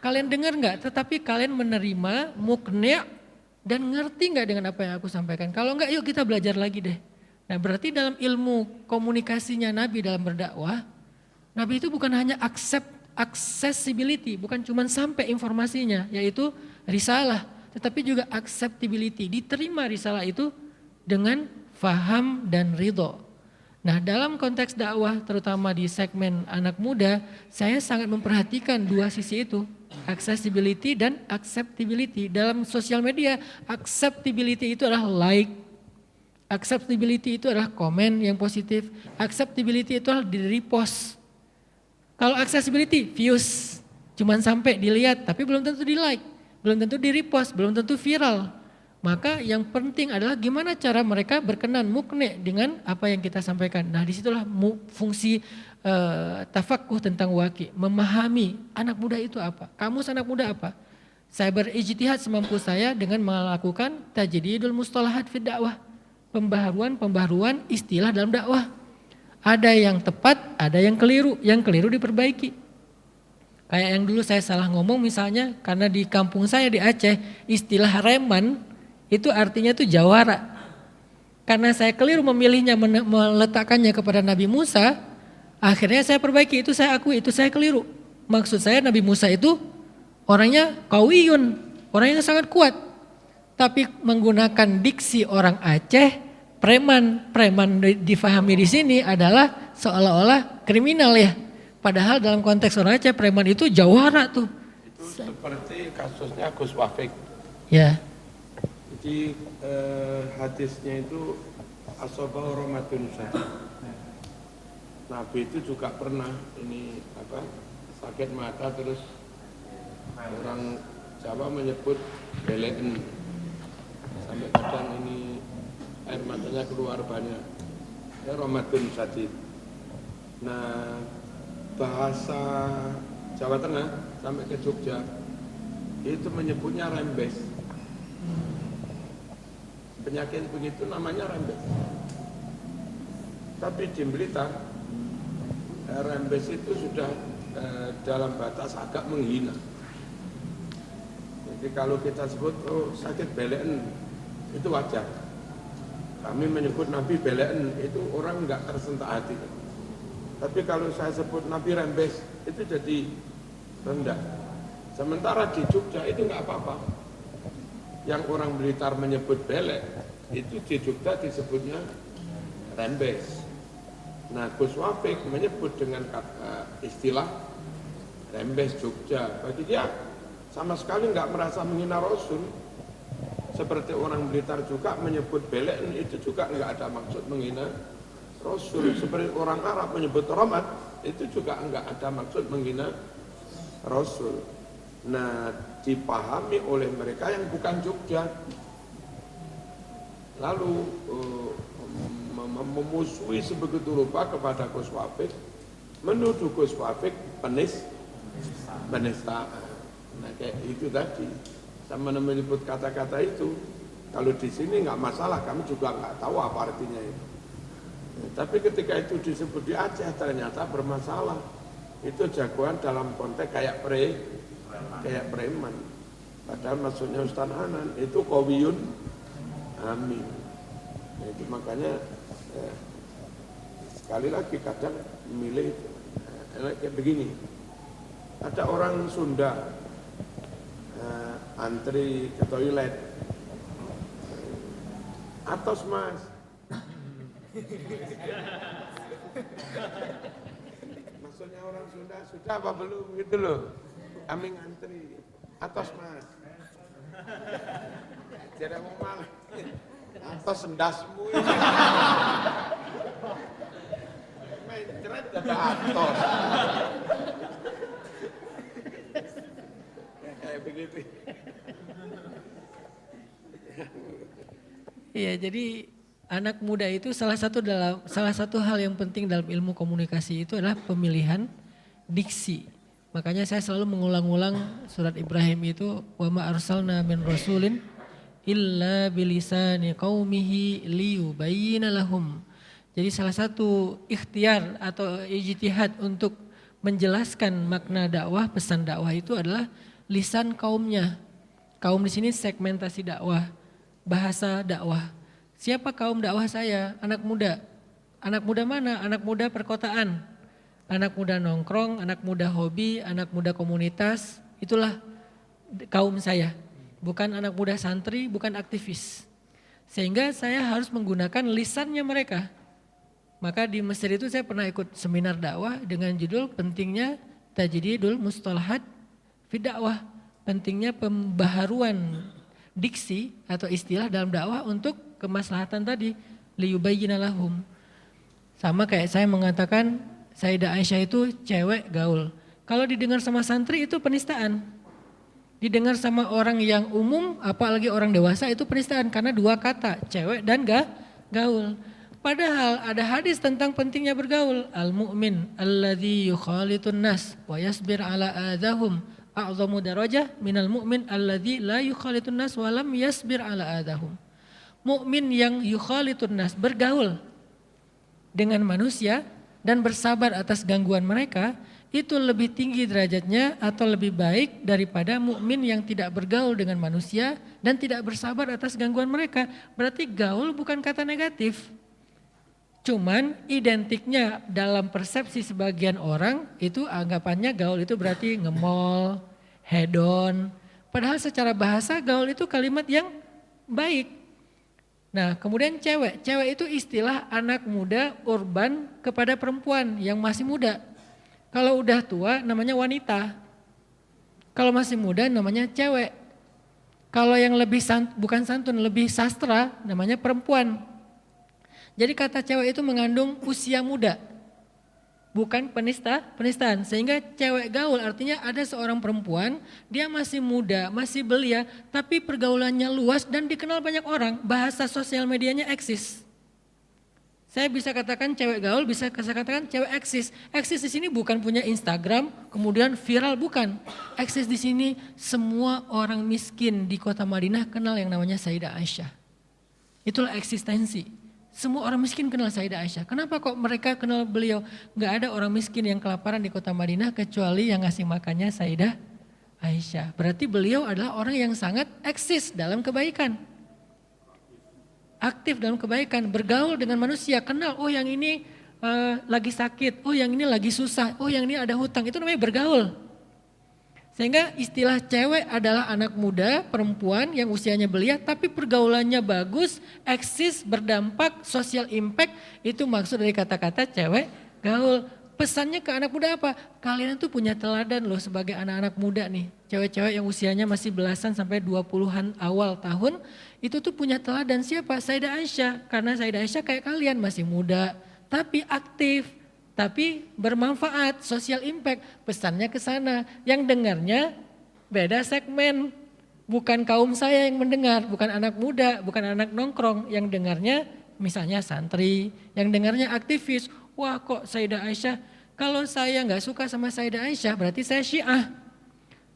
Speaker 2: kalian dengar enggak, tetapi kalian menerima, mukni' dan ngerti enggak dengan apa yang aku sampaikan. Kalau enggak, yuk kita belajar lagi deh. Nah berarti dalam ilmu komunikasinya Nabi dalam berdakwah, Nabi itu bukan hanya accessibility, bukan cuma sampai informasinya, yaitu risalah, tetapi juga acceptability, diterima risalah itu dengan faham dan ridho. Nah dalam konteks dakwah terutama di segmen anak muda, saya sangat memperhatikan 2 sisi itu, accessibility dan acceptability. Dalam sosial media, acceptability itu adalah like, acceptability itu adalah komen yang positif, acceptability itu adalah di repost. Kalau accessibility, views, cuman sampai dilihat tapi belum tentu di like, belum tentu di repost, belum tentu viral. Maka yang penting adalah gimana cara mereka berkenan, mukni dengan apa yang kita sampaikan. Nah disitulah fungsi tafakuh tentang waki, memahami anak muda itu apa, kamus anak muda apa. Saya berijtihad semampu saya dengan melakukan tajdidul mustalahat fid dakwah, pembaharuan istilah dalam dakwah. Ada yang tepat, ada yang keliru diperbaiki. Kayak yang dulu saya salah ngomong misalnya, karena di kampung saya di Aceh, istilah reman itu artinya tuh jawara. Karena saya keliru memilihnya, meletakkannya kepada Nabi Musa, akhirnya saya perbaiki, itu saya akui, itu saya keliru. Maksud saya Nabi Musa itu orangnya qawiyun, orang yang sangat kuat. Tapi menggunakan diksi orang Aceh, preman difahami di sini adalah seolah-olah kriminal ya. Padahal dalam konteks orang Aceh, preman itu jawara tuh.
Speaker 1: Itu seperti kasusnya Gus Wafik.
Speaker 2: Ya.
Speaker 1: Jadi hadisnya itu asobah Ramadan saja. Nabi itu juga pernah sakit mata, terus orang Jawa menyebut belen, sampai kadang ini air matanya keluar banyak. Ya Ramadan saja. Nah bahasa Jawa Tengah sampai ke Jogja itu menyebutnya rembes. Penyakit begitu namanya rembes. Tapi di Blitar rembes itu sudah dalam batas agak menghina. Jadi kalau kita sebut sakit belen itu wajar. Kami menyebut Nabi belen itu orang enggak tersentak hati. Tapi kalau saya sebut Nabi rembes itu jadi rendah. Sementara di Jogja itu enggak apa-apa. Yang orang Blitar menyebut belek, Itu di Jogja disebutnya rembes. Nah, Gus Wafik menyebut dengan istilah rembes Jogja. Bagi dia sama sekali nggak merasa menghina Rasul. Seperti orang Blitar juga menyebut belek itu juga nggak ada maksud menghina Rasul. Seperti orang Arab menyebut romat itu juga nggak ada maksud menghina Rasul. Nah, dipahami oleh mereka yang bukan Jogja. Lalu memusuhi sebegitu rupa kepada Gus Wafik, menuduh Gus Wafik penistaan. Nah, kayak itu tadi, sama menyebut kata-kata itu. Kalau di sini nggak masalah, kami juga nggak tahu apa artinya itu. Tapi ketika itu disebut di Aceh ternyata bermasalah. Itu jagoan dalam konteks kayak preman. Padahal maksudnya Ustaz Hanan itu kawiyun amin. Nah, itu makanya sekali lagi kadang milih kayak begini. Ada orang Sunda antri ke toilet. Atos mas. Maksudnya orang Sunda sudah apa belum gitu loh. Kami ngantri. Atos mas. Jadi mau malah. Atos sendasmu ini. Main ceret ada atos. Kayak begitu.
Speaker 2: Iya, jadi anak muda itu salah satu hal yang penting dalam ilmu komunikasi itu adalah pemilihan diksi. Makanya saya selalu mengulang-ulang surat Ibrahim itu wa ma arsalna min rasulin illa bilisani qaumihi liyubayyina lahum. Jadi salah satu ikhtiar atau ijtihad untuk menjelaskan makna dakwah, pesan dakwah itu adalah lisan kaumnya. Kaum di sini segmentasi dakwah, bahasa dakwah. Siapa kaum dakwah saya? Anak muda. Anak muda mana? Anak muda perkotaan. Anak muda nongkrong, anak muda hobi, anak muda komunitas. Itulah kaum saya. Bukan anak muda santri, bukan aktivis. Sehingga saya harus menggunakan lisannya mereka. Maka di Mesir itu saya pernah ikut seminar dakwah dengan judul pentingnya tajdidul mustalahat fi dakwah. Pentingnya pembaharuan diksi atau istilah dalam dakwah untuk kemaslahatan tadi, liyubayyina lahum. Sama kayak saya mengatakan Sayyidah Aisyah itu cewek gaul. Kalau didengar sama santri itu penistaan. Didengar sama orang yang umum apalagi orang dewasa itu penistaan karena dua kata, cewek dan gaul. Padahal ada hadis tentang pentingnya bergaul. Al-mu'min alladzi yukhalitun nas wa yasbir ala adahum a'zamu darajah minal mu'min alladzi la yukhalitun nas wa lam yasbir ala adahum. Mukmin yang yukhalitun nas, bergaul dengan manusia dan bersabar atas gangguan mereka, itu lebih tinggi derajatnya atau lebih baik daripada mukmin yang tidak bergaul dengan manusia dan tidak bersabar atas gangguan mereka. Berarti gaul bukan kata negatif. Cuman identiknya dalam persepsi sebagian orang itu anggapannya gaul itu berarti ngemol, hedon. Padahal secara bahasa gaul itu kalimat yang baik. Nah kemudian cewek itu istilah anak muda urban kepada perempuan yang masih muda. Kalau udah tua namanya wanita, kalau masih muda namanya cewek. Kalau yang lebih bukan santun, lebih sastra namanya perempuan. Jadi kata cewek itu mengandung usia muda, bukan penistaan. Sehingga cewek gaul artinya ada seorang perempuan, dia masih muda, masih belia, tapi pergaulannya luas dan dikenal banyak orang, bahasa sosial medianya eksis. Saya bisa katakan cewek gaul, bisa saya katakan cewek eksis. Eksis di sini bukan punya Instagram, kemudian viral, bukan. Eksis di sini semua orang miskin di kota Madinah kenal yang namanya Sayyidah Aisyah. Itulah eksistensi. Semua orang miskin kenal Sayyidah Aisyah. Kenapa kok mereka kenal beliau? Gak ada orang miskin yang kelaparan di kota Madinah kecuali yang ngasih makannya Sayyidah Aisyah. Berarti beliau adalah orang yang sangat eksis dalam kebaikan. Aktif dalam kebaikan, bergaul dengan manusia, kenal, oh yang ini lagi sakit, oh yang ini lagi susah, oh yang ini ada hutang, itu namanya bergaul. Sehingga istilah cewek adalah anak muda, perempuan yang usianya belia tapi pergaulannya bagus, eksis, berdampak, social impact, itu maksud dari kata-kata cewek gaul. Pesannya ke anak muda apa? Kalian tuh punya teladan loh sebagai anak-anak muda nih. Cewek-cewek yang usianya masih belasan sampai 20-an awal tahun, itu tuh punya teladan siapa? Sayyidah Aisyah. Karena Sayyidah Aisyah kayak kalian masih muda, tapi aktif, tapi bermanfaat, social impact. Pesannya ke sana. Yang dengarnya beda segmen. Bukan kaum saya yang mendengar, bukan anak muda, bukan anak nongkrong. Yang dengarnya misalnya santri, yang dengarnya aktivis. Wah kok Sayyidah Aisyah, kalau saya nggak suka sama Sayyidah Aisyah berarti saya Syiah.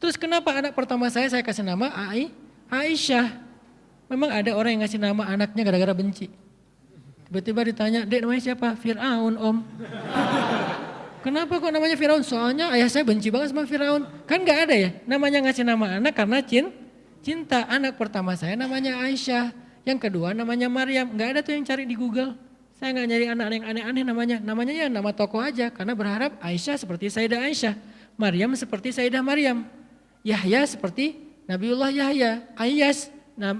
Speaker 2: Terus kenapa anak pertama saya kasih nama Aisyah? Memang ada orang yang ngasih nama anaknya gara-gara benci. Tiba-tiba ditanya, dek namanya siapa? Fir'aun om. Kenapa kok namanya Fir'aun? Soalnya ayah saya benci banget sama Fir'aun. Kan nggak ada ya namanya ngasih nama anak karena cinta. Anak pertama saya namanya Aisyah. Yang kedua namanya Maryam. Nggak ada tuh yang cari di Google. Saya nggak nyari anak yang aneh-aneh namanya. Namanya ya nama tokoh aja. Karena berharap Aisyah seperti Sayyidah Aisyah. Maryam seperti Sayyidah Maryam. Yahya seperti Nabiullah Yahya. Ayyas,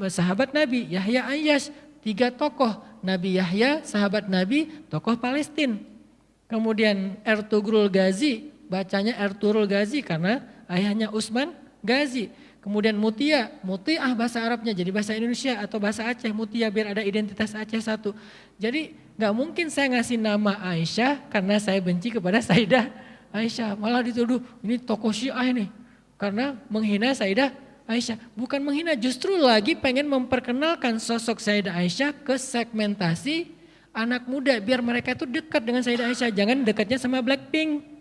Speaker 2: sahabat Nabi. Yahya Ayyas. 3 tokoh. Nabi Yahya, sahabat Nabi, tokoh Palestina. Kemudian Ertugrul Ghazi, bacanya Ertugrul Ghazi karena ayahnya Utsman Ghazi. Kemudian Mutia bahasa Arabnya jadi bahasa Indonesia atau bahasa Aceh, Mutia biar ada identitas Aceh satu. Jadi gak mungkin saya ngasih nama Aisyah karena saya benci kepada Sayyidah Aisyah. Malah dituduh ini tokoh Syiah ini karena menghina Sayyidah Aisyah. Bukan menghina, justru lagi pengen memperkenalkan sosok Sayyidah Aisyah ke segmentasi anak muda biar mereka itu dekat dengan Sayyidah Aisyah. Jangan dekatnya sama Blackpink.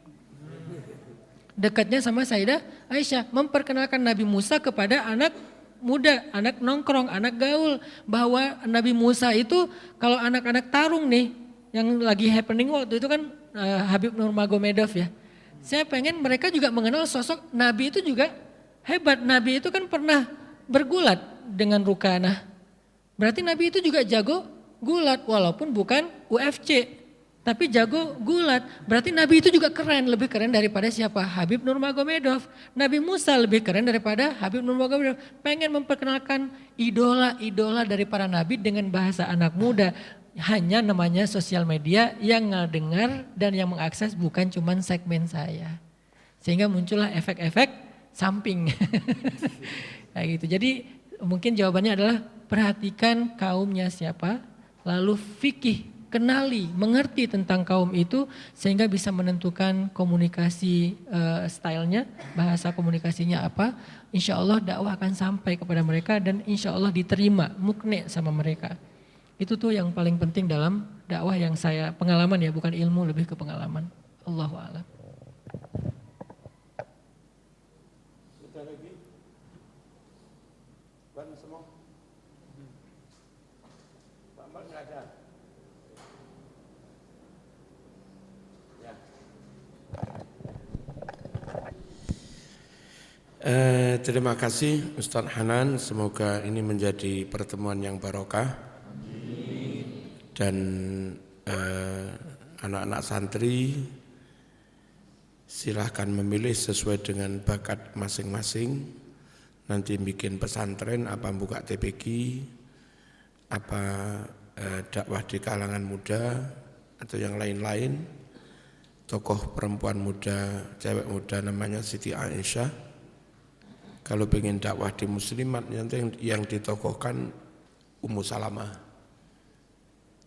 Speaker 2: Dekatnya sama Sayyidah Aisyah. Memperkenalkan Nabi Musa kepada anak muda, anak nongkrong, anak gaul. Bahwa Nabi Musa itu kalau anak-anak tarung nih, yang lagi happening waktu itu kan Habib Nurmagomedov ya. Saya pengen mereka juga mengenal sosok Nabi itu juga hebat. Nabi itu kan pernah bergulat dengan Rukanah. Berarti Nabi itu juga jago gulat walaupun bukan UFC. Tapi jago gulat. Berarti Nabi itu juga keren. Lebih keren daripada siapa? Habib Nurmagomedov. Nabi Musa lebih keren daripada Habib Nurmagomedov. Pengen memperkenalkan idola-idola dari para Nabi dengan bahasa anak muda. Hanya namanya sosial media yang ngedengar dan yang mengakses bukan cuman segmen saya. Sehingga muncullah efek-efek samping. Kayak gitu. Jadi mungkin jawabannya adalah perhatikan kaumnya siapa, lalu fikih, kenali, mengerti tentang kaum itu sehingga bisa menentukan komunikasi stylenya, bahasa komunikasinya apa. Insya Allah dakwah akan sampai kepada mereka dan insya Allah diterima, mukne sama mereka. Itu tuh yang paling penting dalam dakwah yang saya pengalaman ya, bukan ilmu, lebih ke pengalaman. Allahu a'lam.
Speaker 1: Terima kasih Ustaz Hanan, semoga ini menjadi pertemuan yang barokah. Dan anak-anak santri silahkan memilih sesuai dengan bakat masing-masing. Nanti bikin pesantren, apa buka TPQ, apa dakwah di kalangan muda atau yang lain-lain. Tokoh perempuan muda, cewek muda namanya Siti Aisyah. Kalau pengen dakwah di muslimat nanti yang ditokohkan Ummu Salamah.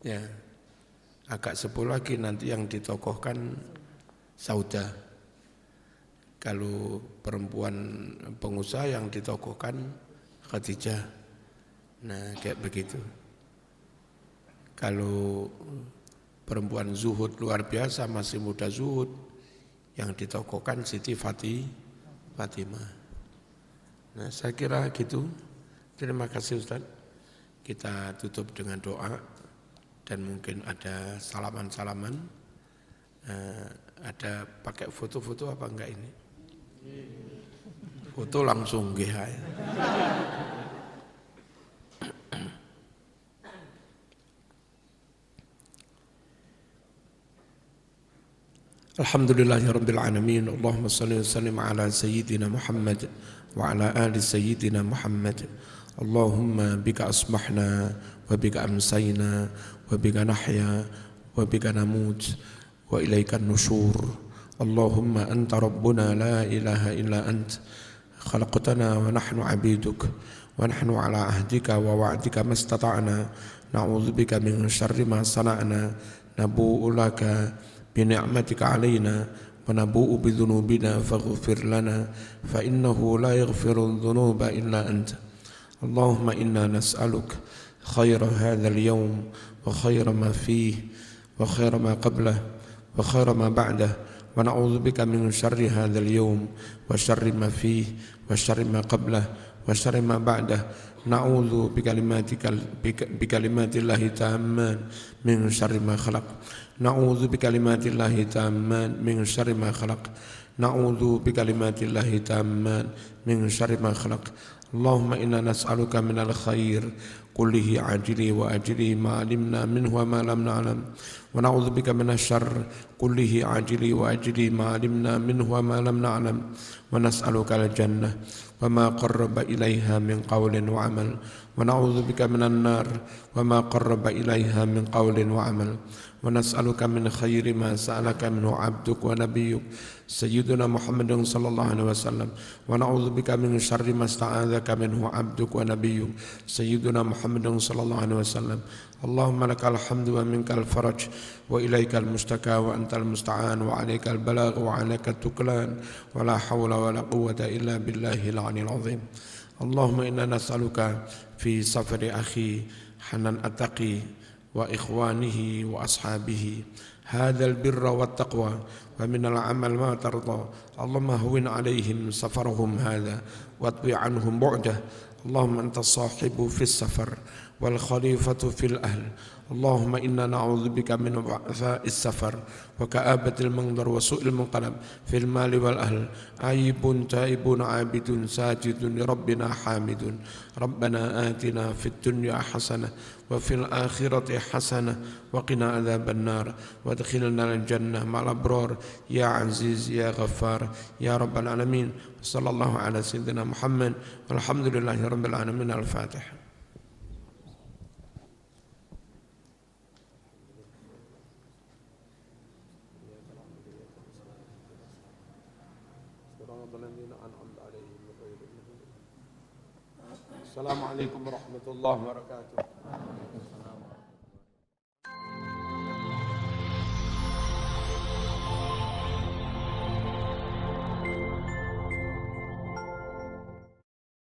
Speaker 1: Ya, agak sepuh lagi nanti yang ditokohkan Sauda. Kalau perempuan pengusaha yang ditokohkan Khadijah. Nah, kayak begitu. Kalau perempuan zuhud luar biasa, masih muda zuhud, yang ditokohkan Siti Fatimah. Nah, saya kira gitu. Terima kasih Ustaz. Kita tutup dengan doa. Dan mungkin ada salaman-salaman, ada pakai foto-foto apa enggak ini? Foto langsung GH. Alhamdulillahi Rabbil Alamin. Allahumma salli wa sallim ala Sayyidina Muhammad wa ala ali Sayyidina Muhammad. Allahumma bika asbahna wa bika amsayna wa bika nahya wa bika namut wa ilaika nusyur. Allahumma anta rabbuna la ilaha illa ant khalaqtana wa nahnu abiduk wa nahnu ala ahdika wa wa'dika mastata'na na'udzu bika min syarri ma sana'na nabu'u laka bi ni'matika 'alaina wa nabu'u bi dhunubina faghfir lana fa innahu la yaghfiru dhunuba illa anta. Allahumma inna nas'aluka khaira hadzal yawm wa khaira ma fihi wa khaira ma qablahu wa khaira ma ba'dahu wa na'udzu bika min syarri hadzal yawm wa syarri ma fihi wa syarri ma qablahu wa syarri ma ba'dahu na'udzu bikalimatillahi tammat min syarri ma khalaq na'udzu bikalimatillahi tammat min syarri ma khalaq na'udzu bikalimatillahi tammat min syarri ma khalaq. Allahumma inna nas'aluka minal khair kullihi ajili wa ajili ma alimna minhu wa ma lam na'lam wa na'udzu bika minasy syarr kullihi ajili wa ajili ma alimna minhu wa ma lam na'lam wa nas'aluka al-jannah wa ma qarraba ilaiha min qawlin wa amal wa na'udzu bika minan nar wa ma qarraba ilaiha min qawlin wa amal wa nas'aluka min khairi ma sa'alaka minhu 'abduk wa nabiyyuk sayyiduna Muhammadin sallallahu alaihi wasallam wa na'udzu bika min syarri ma sta'adzaka minhu 'abduk wa nabiyyuk sayyiduna Muhammadin sallallahu alaihi wasallam. Allahumma lakal hamdu wa minkal faraj wa ilaikal mustaka wa antal musta'an wa alaikal balagh wa alaikal tuklan wa la hawla wa la quwwata illa billahil 'aliyyil 'azim. Allahumma inna nas'aluka fi safari akhi Hanan Attaqi wa ikhwanihi wa ashabihi hadzal birra wat taqwa wa minal amal ma tarda. Allahumma hawwin 'alaihim safarahum hadza watwi 'anhum bu'dah. Allahumma anta sahibu fis safar wal khalifatu fil ahl. Allahumma inna na'udzu bika min wa'tha'is safar wa ka'abatil manzar wa su'il munqalab fil mali wal ahl. Aibun taibun abidun sajidun li rabbina hamidun. Rabbana atina fid dunya hasanah wa fil akhirati hasanah wa qina adzaban nar wa adkhilna al jannah ma'al abrar ya aziz ya ghaffar ya rabbal alamin. Sallallahu ala sayyidina Muhammad walhamdulillahi rabbil alamin. Al-Fatihah. Assalamualaikum warahmatullahi wabarakatuh.